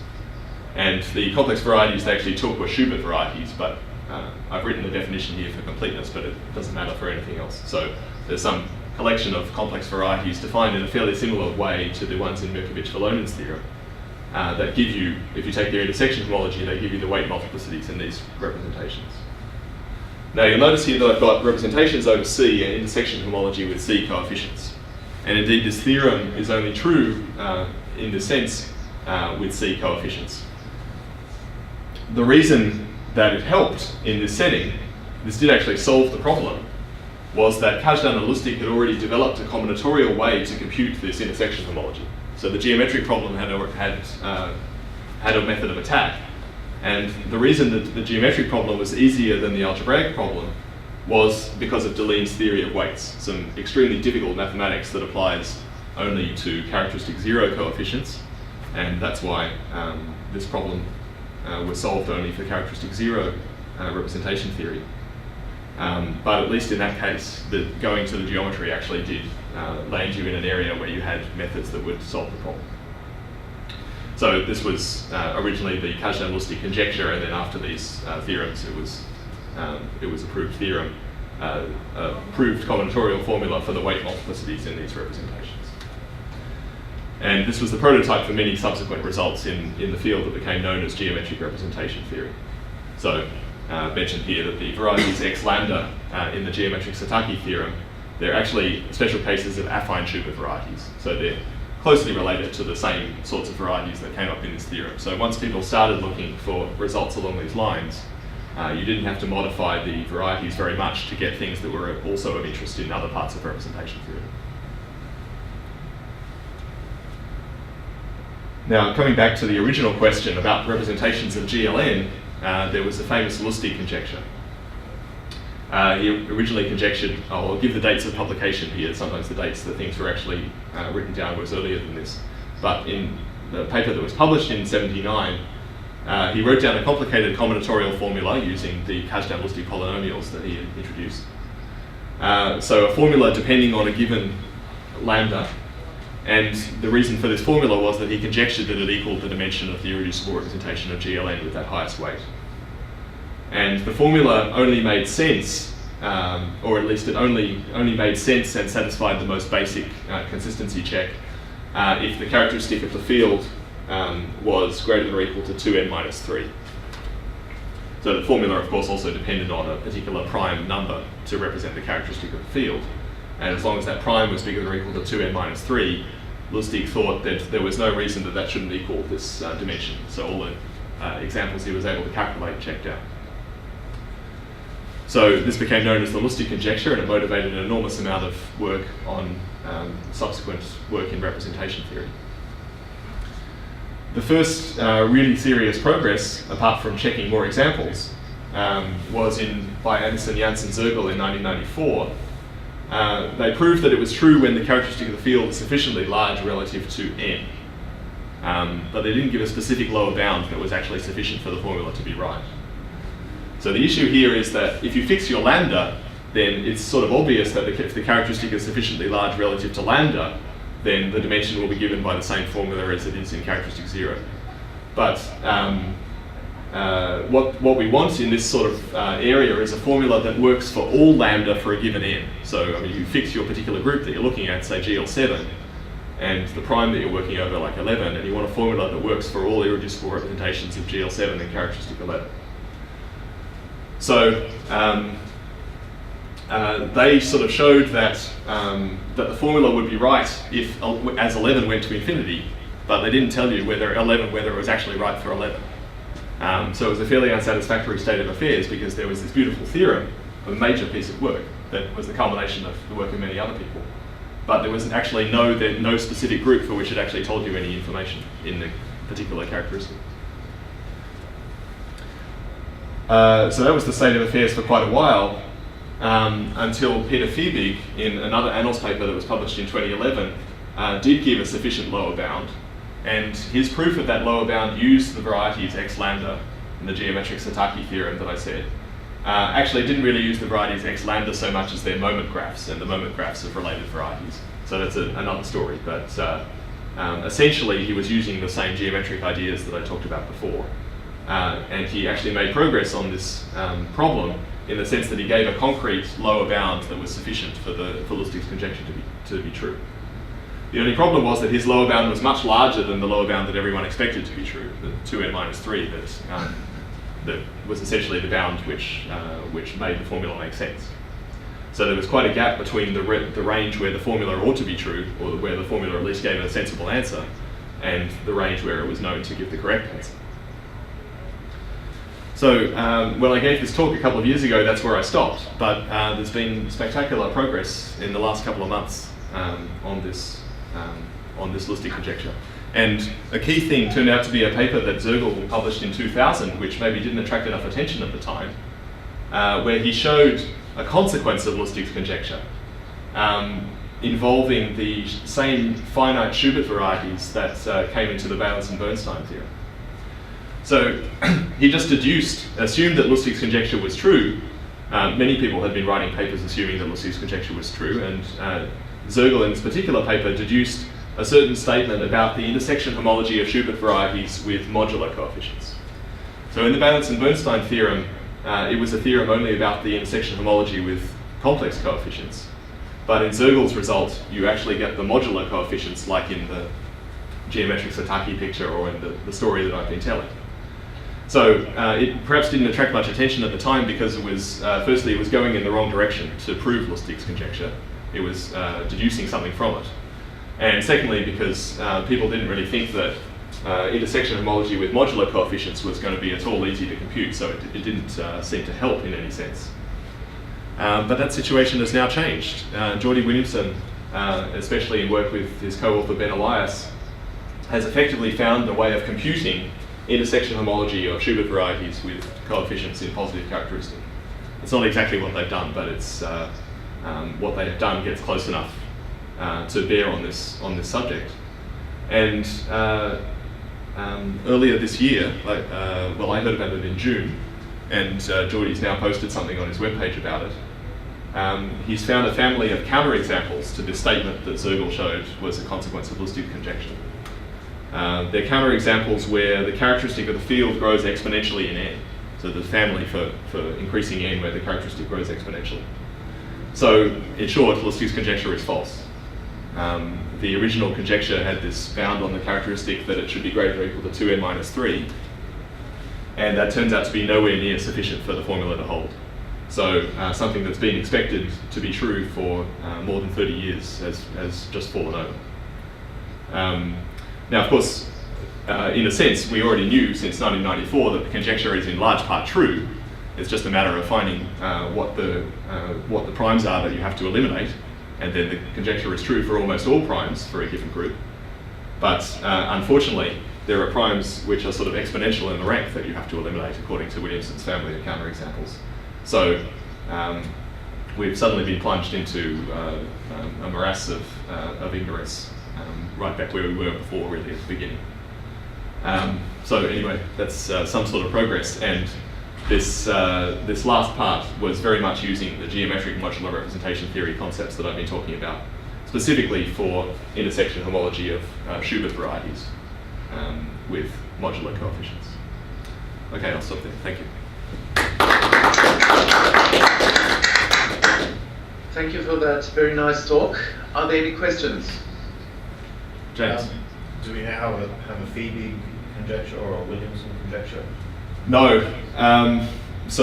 And the complex varieties they actually took were Schubert varieties, but I've written the definition here for completeness, but it doesn't matter for anything else. So there's some collection of complex varieties defined in a fairly similar way to the ones in Mirkovich-Volonen's theorem that give you, if you take their intersection homology, they give you the weight multiplicities in these representations. Now you'll notice here that I've got representations over C and intersection homology with C coefficients. And indeed this theorem is only true in the sense with C coefficients. The reason that it helped in this setting, this did actually solve the problem, was that Kazhdan and Lustig had already developed a combinatorial way to compute this intersection homology. So the geometric problem had a method of attack. And the reason that the geometric problem was easier than the algebraic problem was because of Deligne's theory of weights, some extremely difficult mathematics that applies only to characteristic 0 coefficients. And that's why this problem was solved only for characteristic 0 representation theory. But at least in that case, going to the geometry actually did land you in an area where you had methods that would solve the problem. So this was originally the Kazhdan-Lustig conjecture, and then after these theorems, it was a proved theorem, a proved combinatorial formula for the weight multiplicities in these representations. And this was the prototype for many subsequent results in the field that became known as geometric representation theory. So mentioned here that the varieties x lambda in the geometric Satake theorem, they're actually special cases of affine Schubert varieties. So they're closely related to the same sorts of varieties that came up in this theorem. So once people started looking for results along these lines, you didn't have to modify the varieties very much to get things that were also of interest in other parts of representation theory. Now, coming back to the original question about representations of GLN, there was the famous Lustig conjecture. He originally conjectured, I'll give the dates of publication here, sometimes the dates that things were actually written down was earlier than this. But in the paper that was published in '79, he wrote down a complicated combinatorial formula using the Kazhdan-Lustig polynomials that he had introduced. So a formula depending on a given lambda, and the reason for this formula was that he conjectured that it equaled the dimension of the irreducible representation of GLN with that highest weight. And the formula only made sense, or at least it only made sense and satisfied the most basic consistency check if the characteristic of the field was greater than or equal to 2n minus 3. So the formula, of course, also depended on a particular prime number to represent the characteristic of the field. And as long as that prime was bigger than or equal to 2n minus 3, Lustig thought that there was no reason that that shouldn't equal this dimension. So all the examples he was able to calculate checked out. So this became known as the Lustig conjecture, and it motivated an enormous amount of work on subsequent work in representation theory. The first really serious progress, apart from checking more examples, was by Henderson, Janssen, Zergel in 1994. They proved that it was true when the characteristic of the field is sufficiently large relative to n. But they didn't give a specific lower bound that was actually sufficient for the formula to be right. So the issue here is that if you fix your lambda, then it's sort of obvious that if the characteristic is sufficiently large relative to lambda, then the dimension will be given by the same formula as it is in characteristic 0. But what we want in this sort of area is a formula that works for all lambda for a given n. So I mean, you fix your particular group that you're looking at, say GL7, and the prime that you're working over like 11, and you want a formula that works for all irreducible representations of GL7 and characteristic 11. So they sort of showed that that the formula would be right if as 11 went to infinity, but they didn't tell you whether it was actually right for 11. So it was a fairly unsatisfactory state of affairs because there was this beautiful theorem, a major piece of work that was the culmination of the work of many other people, but there was actually no specific group for which it actually told you any information in the particular characteristic. So that was the state of affairs for quite a while, until Peter Fiebig, in another Annals paper that was published in 2011, did give a sufficient lower bound, and his proof of that lower bound used the varieties x lambda in the geometric Satake theorem that I said. Actually, it didn't really use the varieties x lambda so much as their moment graphs and the moment graphs of related varieties. So that's another story, but essentially he was using the same geometric ideas that I talked about before. And he actually made progress on this problem in the sense that he gave a concrete lower bound that was sufficient for Lustig's conjecture to be true. The only problem was that his lower bound was much larger than the lower bound that everyone expected to be true, the 2n minus 3, that was essentially the bound which made the formula make sense. So there was quite a gap between the range where the formula ought to be true, or where the formula at least gave a sensible answer, and the range where it was known to give the correct answer. So when I gave this talk a couple of years ago, that's where I stopped. But there's been spectacular progress in the last couple of months on this Lustig conjecture. And a key thing turned out to be a paper that Zergel published in 2000, which maybe didn't attract enough attention at the time, where he showed a consequence of Lustig's conjecture involving the same finite Schubert varieties that came into the Valence and Bernstein theorem. So he just assumed that Lustig's conjecture was true. Many people had been writing papers assuming that Lustig's conjecture was true, and Zergel in this particular paper deduced a certain statement about the intersection homology of Schubert varieties with modular coefficients. So in the Valence and Bernstein theorem, it was a theorem only about the intersection homology with complex coefficients. But in Zergel's result, you actually get the modular coefficients like in the geometric Satake picture or in the story that I've been telling. So it perhaps didn't attract much attention at the time because it was, firstly, it was going in the wrong direction to prove Lustig's conjecture. It was deducing something from it. And secondly, because people didn't really think that intersection homology with modular coefficients was going to be at all easy to compute, so it didn't seem to help in any sense. But that situation has now changed. Jordi Williamson, especially in work with his co-author Ben Elias, has effectively found a way of computing intersection homology of Schubert varieties with coefficients in positive characteristic. It's not exactly what they've done, but it's what they have done gets close enough to bear on this subject. And earlier this year, well, I heard about it in June, and Geordie's now posted something on his webpage about it. He's found a family of counterexamples to this statement that Zergel showed was a consequence of Lustig's conjecture. They're counterexamples where the characteristic of the field grows exponentially in n. So the family for increasing n where the characteristic grows exponentially. So in short, Lustig's conjecture is false. The original conjecture had this bound on the characteristic that it should be greater or equal to 2n minus 3, and that turns out to be nowhere near sufficient for the formula to hold. So something that's been expected to be true for more than 30 years has just fallen over. Now, of course, in a sense, we already knew since 1994 that the conjecture is in large part true. It's just a matter of finding what the primes are that you have to eliminate, and then the conjecture is true for almost all primes for a given group. But unfortunately, there are primes which are sort of exponential in the rank that you have to eliminate according to Williamson's family of counterexamples. So we've suddenly been plunged into a morass of ignorance, right back where we were before, really, at the beginning. So anyway, that's some sort of progress, and this last part was very much using the geometric modular representation theory concepts that I've been talking about, specifically for intersection homology of Schubert varieties with modular coefficients. Okay, I'll stop there. Thank you. Thank you for that very nice talk. Are there any questions? James? Do we now have a Phoebe conjecture or a Williamson conjecture? No. It's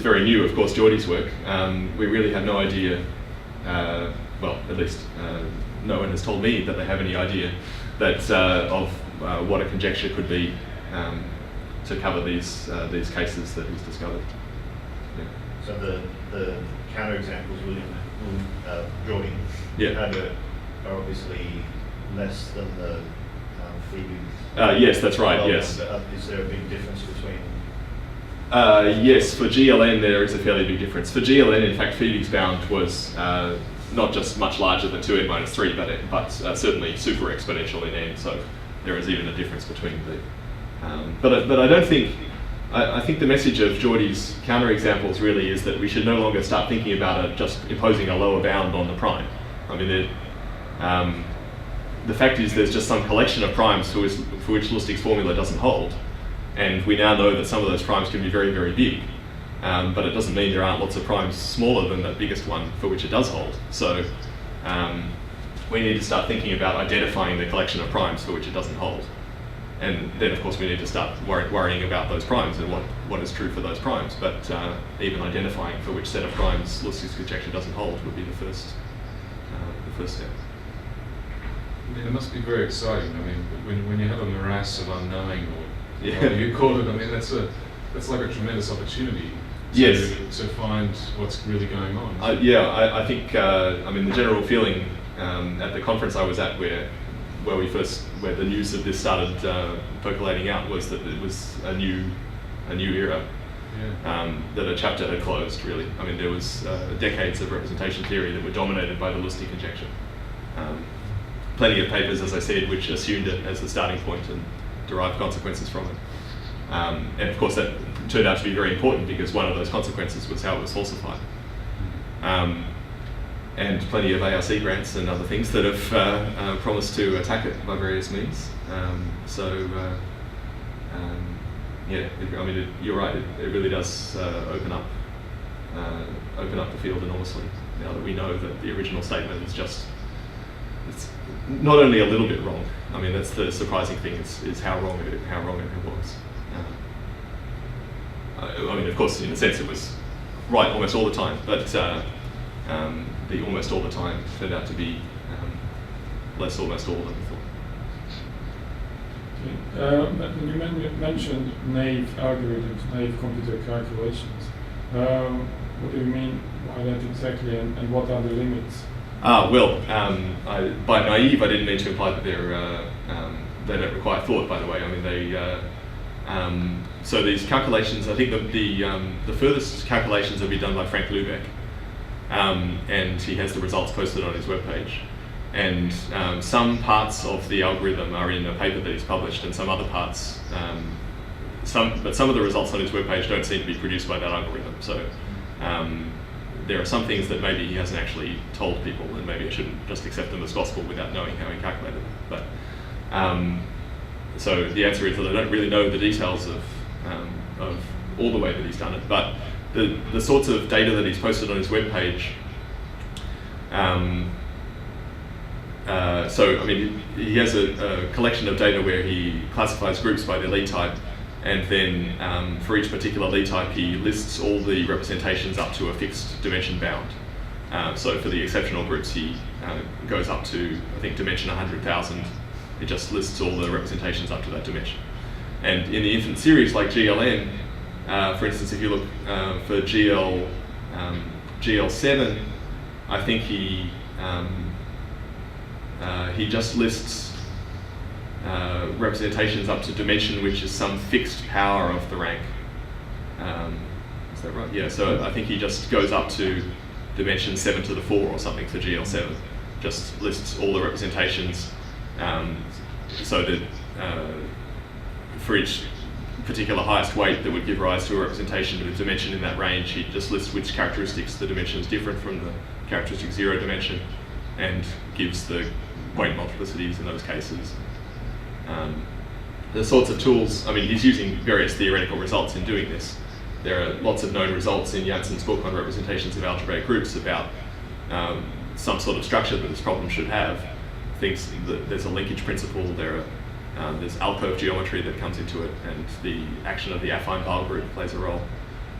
very new, of course, Geordie's work. We really have no idea, well, at least no one has told me that they have any idea that of what a conjecture could be to cover these cases that he's discovered. Yeah. So the counterexamples Geordie Yeah. are obviously less than the Phoebe. Yes, that's right. Yes. Is there a big difference between? Yes, for GLN there is a fairly big difference. For GLN, in fact, Phoebe's bound was not just much larger than 2n minus 3, but certainly super exponential in n. So there is even a difference between the. But I don't think. I think the message of Geordie's counterexamples really is that we should no longer start thinking about just imposing a lower bound on the prime. I mean, the fact is there's just some collection of primes for which Lustig's formula doesn't hold, and we now know that some of those primes can be very, very big, but it doesn't mean there aren't lots of primes smaller than that biggest one for which it does hold. So we need to start thinking about identifying the collection of primes for which it doesn't hold. And then, of course, we need to start worrying about those primes and what is true for those primes. But even identifying for which set of primes Lustig's conjecture doesn't hold would be the first step. I mean, it must be very exciting. I mean, when you have a morass of unknowing, or Yeah. whatever you call it, I mean, that's like a tremendous opportunity Yes. to find what's really going on. I think I mean the general feeling at the conference I was at where the news of this started percolating out was that it was a new era. Yeah. That a chapter had closed, really. I mean, there was decades of representation theory that were dominated by the Lustig conjecture. Plenty of papers, as I said, which assumed it as the starting point and derived consequences from it. And of course, that turned out to be very important because one of those consequences was how it was falsified. And plenty of ARC grants and other things that have promised to attack it by various means. You're right. It really does open up the field enormously. Now that we know that the original statement is it's not only a little bit wrong. I mean, that's the surprising thing is how wrong it was. I mean, of course, in a sense, it was right almost all the time, but the almost all the time turned out to be less almost all than we thought. You mentioned naive algorithms, naive computer calculations. What do you mean by that exactly, and what are the limits By naive, I didn't mean to imply that they don't require thought, by the way. I mean, so these calculations, I think the furthest calculations have been done by Frank Lubeck, and he has the results posted on his webpage. And some parts of the algorithm are in a paper that he's published, and some other parts, but some of the results on his webpage don't seem to be produced by that algorithm. So there are some things that maybe he hasn't actually told people, and maybe I shouldn't just accept them as gospel without knowing how he calculated them. But so the answer is that I don't really know the details of all the way that he's done it. But the sorts of data that he's posted on his webpage. So I mean, he has a collection of data where he classifies groups by their lead type, and then for each particular lead type, he lists all the representations up to a fixed dimension bound. So for the exceptional groups, he goes up to, I think, dimension 100,000. It just lists all the representations up to that dimension. And in the infinite series like GLN, for instance, if you look for GL7, I think he just lists representations up to dimension, which is some fixed power of the rank. Is that right? Yeah, so I think he just goes up to dimension 7 to the 4 or something for GL7. Just lists all the representations so that for each particular highest weight that would give rise to a representation of a dimension in that range, he just lists which characteristics the dimension is different from the characteristic 0 dimension, and gives the weight multiplicities in those cases. The sorts of tools, I mean, he's using various theoretical results in doing this. There are lots of known results in Janssen's book on representations of algebraic groups about some sort of structure that this problem should have. Thinks that there's a linkage principle, there's Alcove geometry that comes into it, and the action of the affine Weyl group plays a role.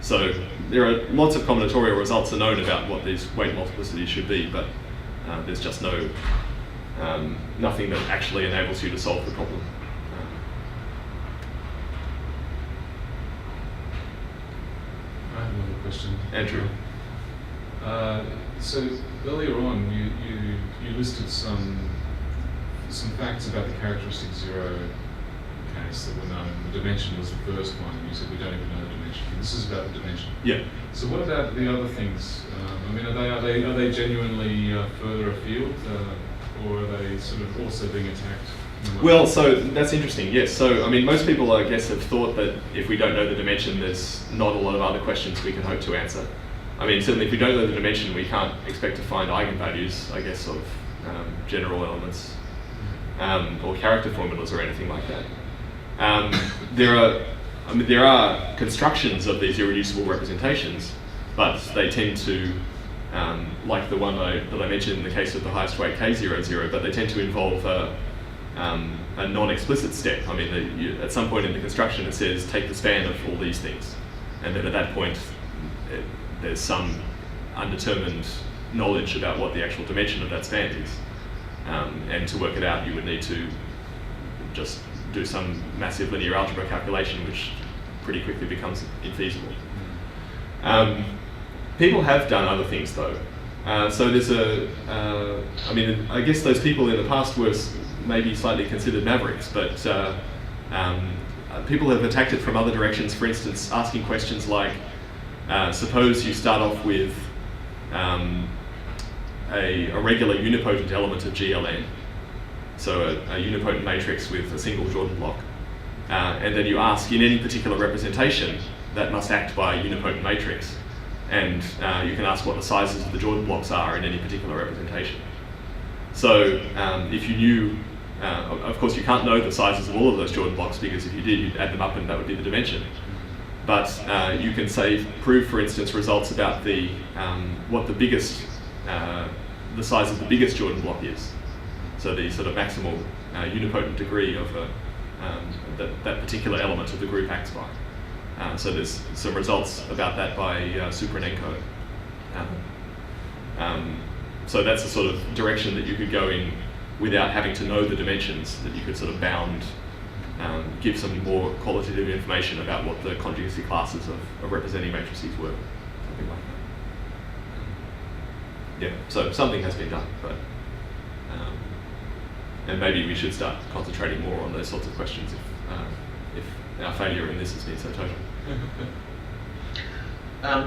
So there are lots of combinatorial results are known about what these weight multiplicities should be, but there's just nothing that actually enables you to solve the problem. I have another question. Andrew. So earlier on, you listed some facts about the characteristic 0 case that were known. The dimension was the first one, and you said we don't even know the dimension. This is about the dimension. Yeah. So what about the other things? I mean, are they genuinely further afield, or are they sort of also being attacked? Well, so that's interesting. Yes. So I mean, most people, I guess, have thought that if we don't know the dimension, there's not a lot of other questions we can hope to answer. I mean, certainly if we don't know the dimension, we can't expect to find eigenvalues, I guess, of general elements or character formulas or anything like that. There are constructions of these irreducible representations, but they tend to, like the one that I mentioned in the case of the highest weight K00, but they tend to involve a non-explicit step. I mean, at some point in the construction it says take the span of all these things, and then at that point there's some undetermined knowledge about what the actual dimension of that span is. And to work it out, you would need to just do some massive linear algebra calculation, which pretty quickly becomes infeasible. People have done other things, though. So there's I mean, I guess those people in the past were maybe slightly considered mavericks, but people have attacked it from other directions. For instance, asking questions like, suppose you start off with a regular unipotent element of GLN, so a unipotent matrix with a single Jordan block, and then you ask, in any particular representation, that must act by a unipotent matrix, and you can ask what the sizes of the Jordan blocks are in any particular representation. So if you knew, of course you can't know the sizes of all of those Jordan blocks, because if you did, you'd add them up and that would be the dimension. But you can prove, for instance, results about what the size of the biggest Jordan block is. So the sort of maximal unipotent degree of that particular element of the group acts by. So there's some results about that by Supranenko. So that's the sort of direction that you could go in without having to know the dimensions, that you could sort of bound, give some more qualitative information about what the conjugacy classes of representing matrices were, something like yeah, so something has been done, but and maybe we should start concentrating more on those sorts of questions if our failure in this has been so total.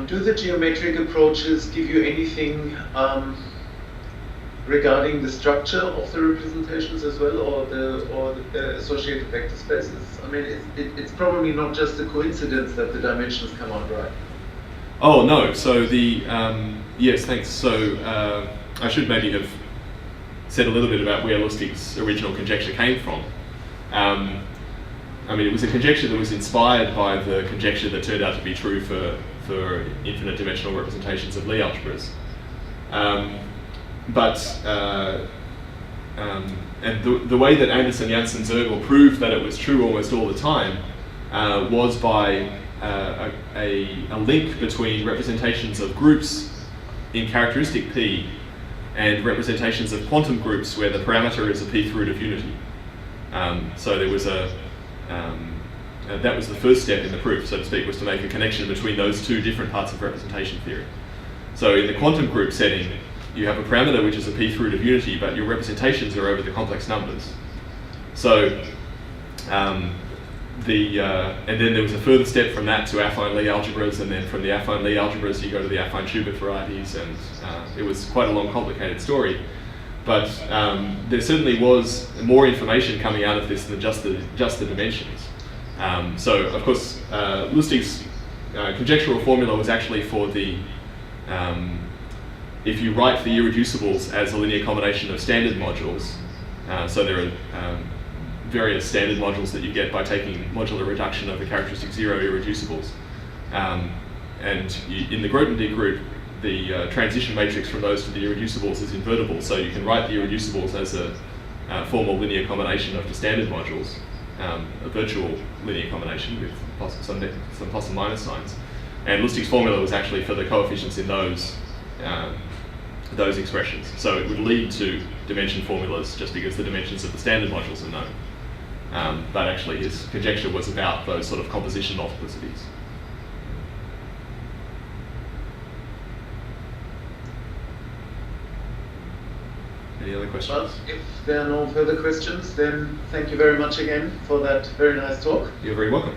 Do the geometric approaches give you anything regarding the structure of the representations as well, or the associated vector spaces? I mean, it's probably not just a coincidence that the dimensions come out right. Oh no, so the, yes, thanks. So I should maybe have said a little bit about where Lustig's original conjecture came from. I mean, it was a conjecture that was inspired by the conjecture that turned out to be true for infinite dimensional representations of Lie algebras. And the way that Anderson, Janssen, Zergel proved that it was true almost all the time was by a link between representations of groups in characteristic P and representations of quantum groups where the parameter is a p-th root of unity. So there was that was the first step in the proof, so to speak, was to make a connection between those two different parts of representation theory. So in the quantum group setting, you have a parameter which is a p-th root of unity, but your representations are over the complex numbers. So and then there was a further step from that to affine Lie algebras, and then from the affine Lie algebras you go to the affine Schubert varieties, and it was quite a long, complicated story. But there certainly was more information coming out of this than just the dimensions. So of course, Lustig's conjectural formula was actually for the if you write the irreducibles as a linear combination of standard modules. So there are various standard modules that you get by taking modular reduction of the characteristic zero irreducibles. In the Grothendieck group, the transition matrix from those to the irreducibles is invertible, so you can write the irreducibles as a formal linear combination of the standard modules, a virtual linear combination with some plus and minus signs. And Lustig's formula was actually for the coefficients in those expressions. So it would lead to dimension formulas just because the dimensions of the standard modules are known. But actually his conjecture was about those sort of composition multiplicities. Any other questions? Well, if there are no further questions, then thank you very much again for that very nice talk. You're very welcome.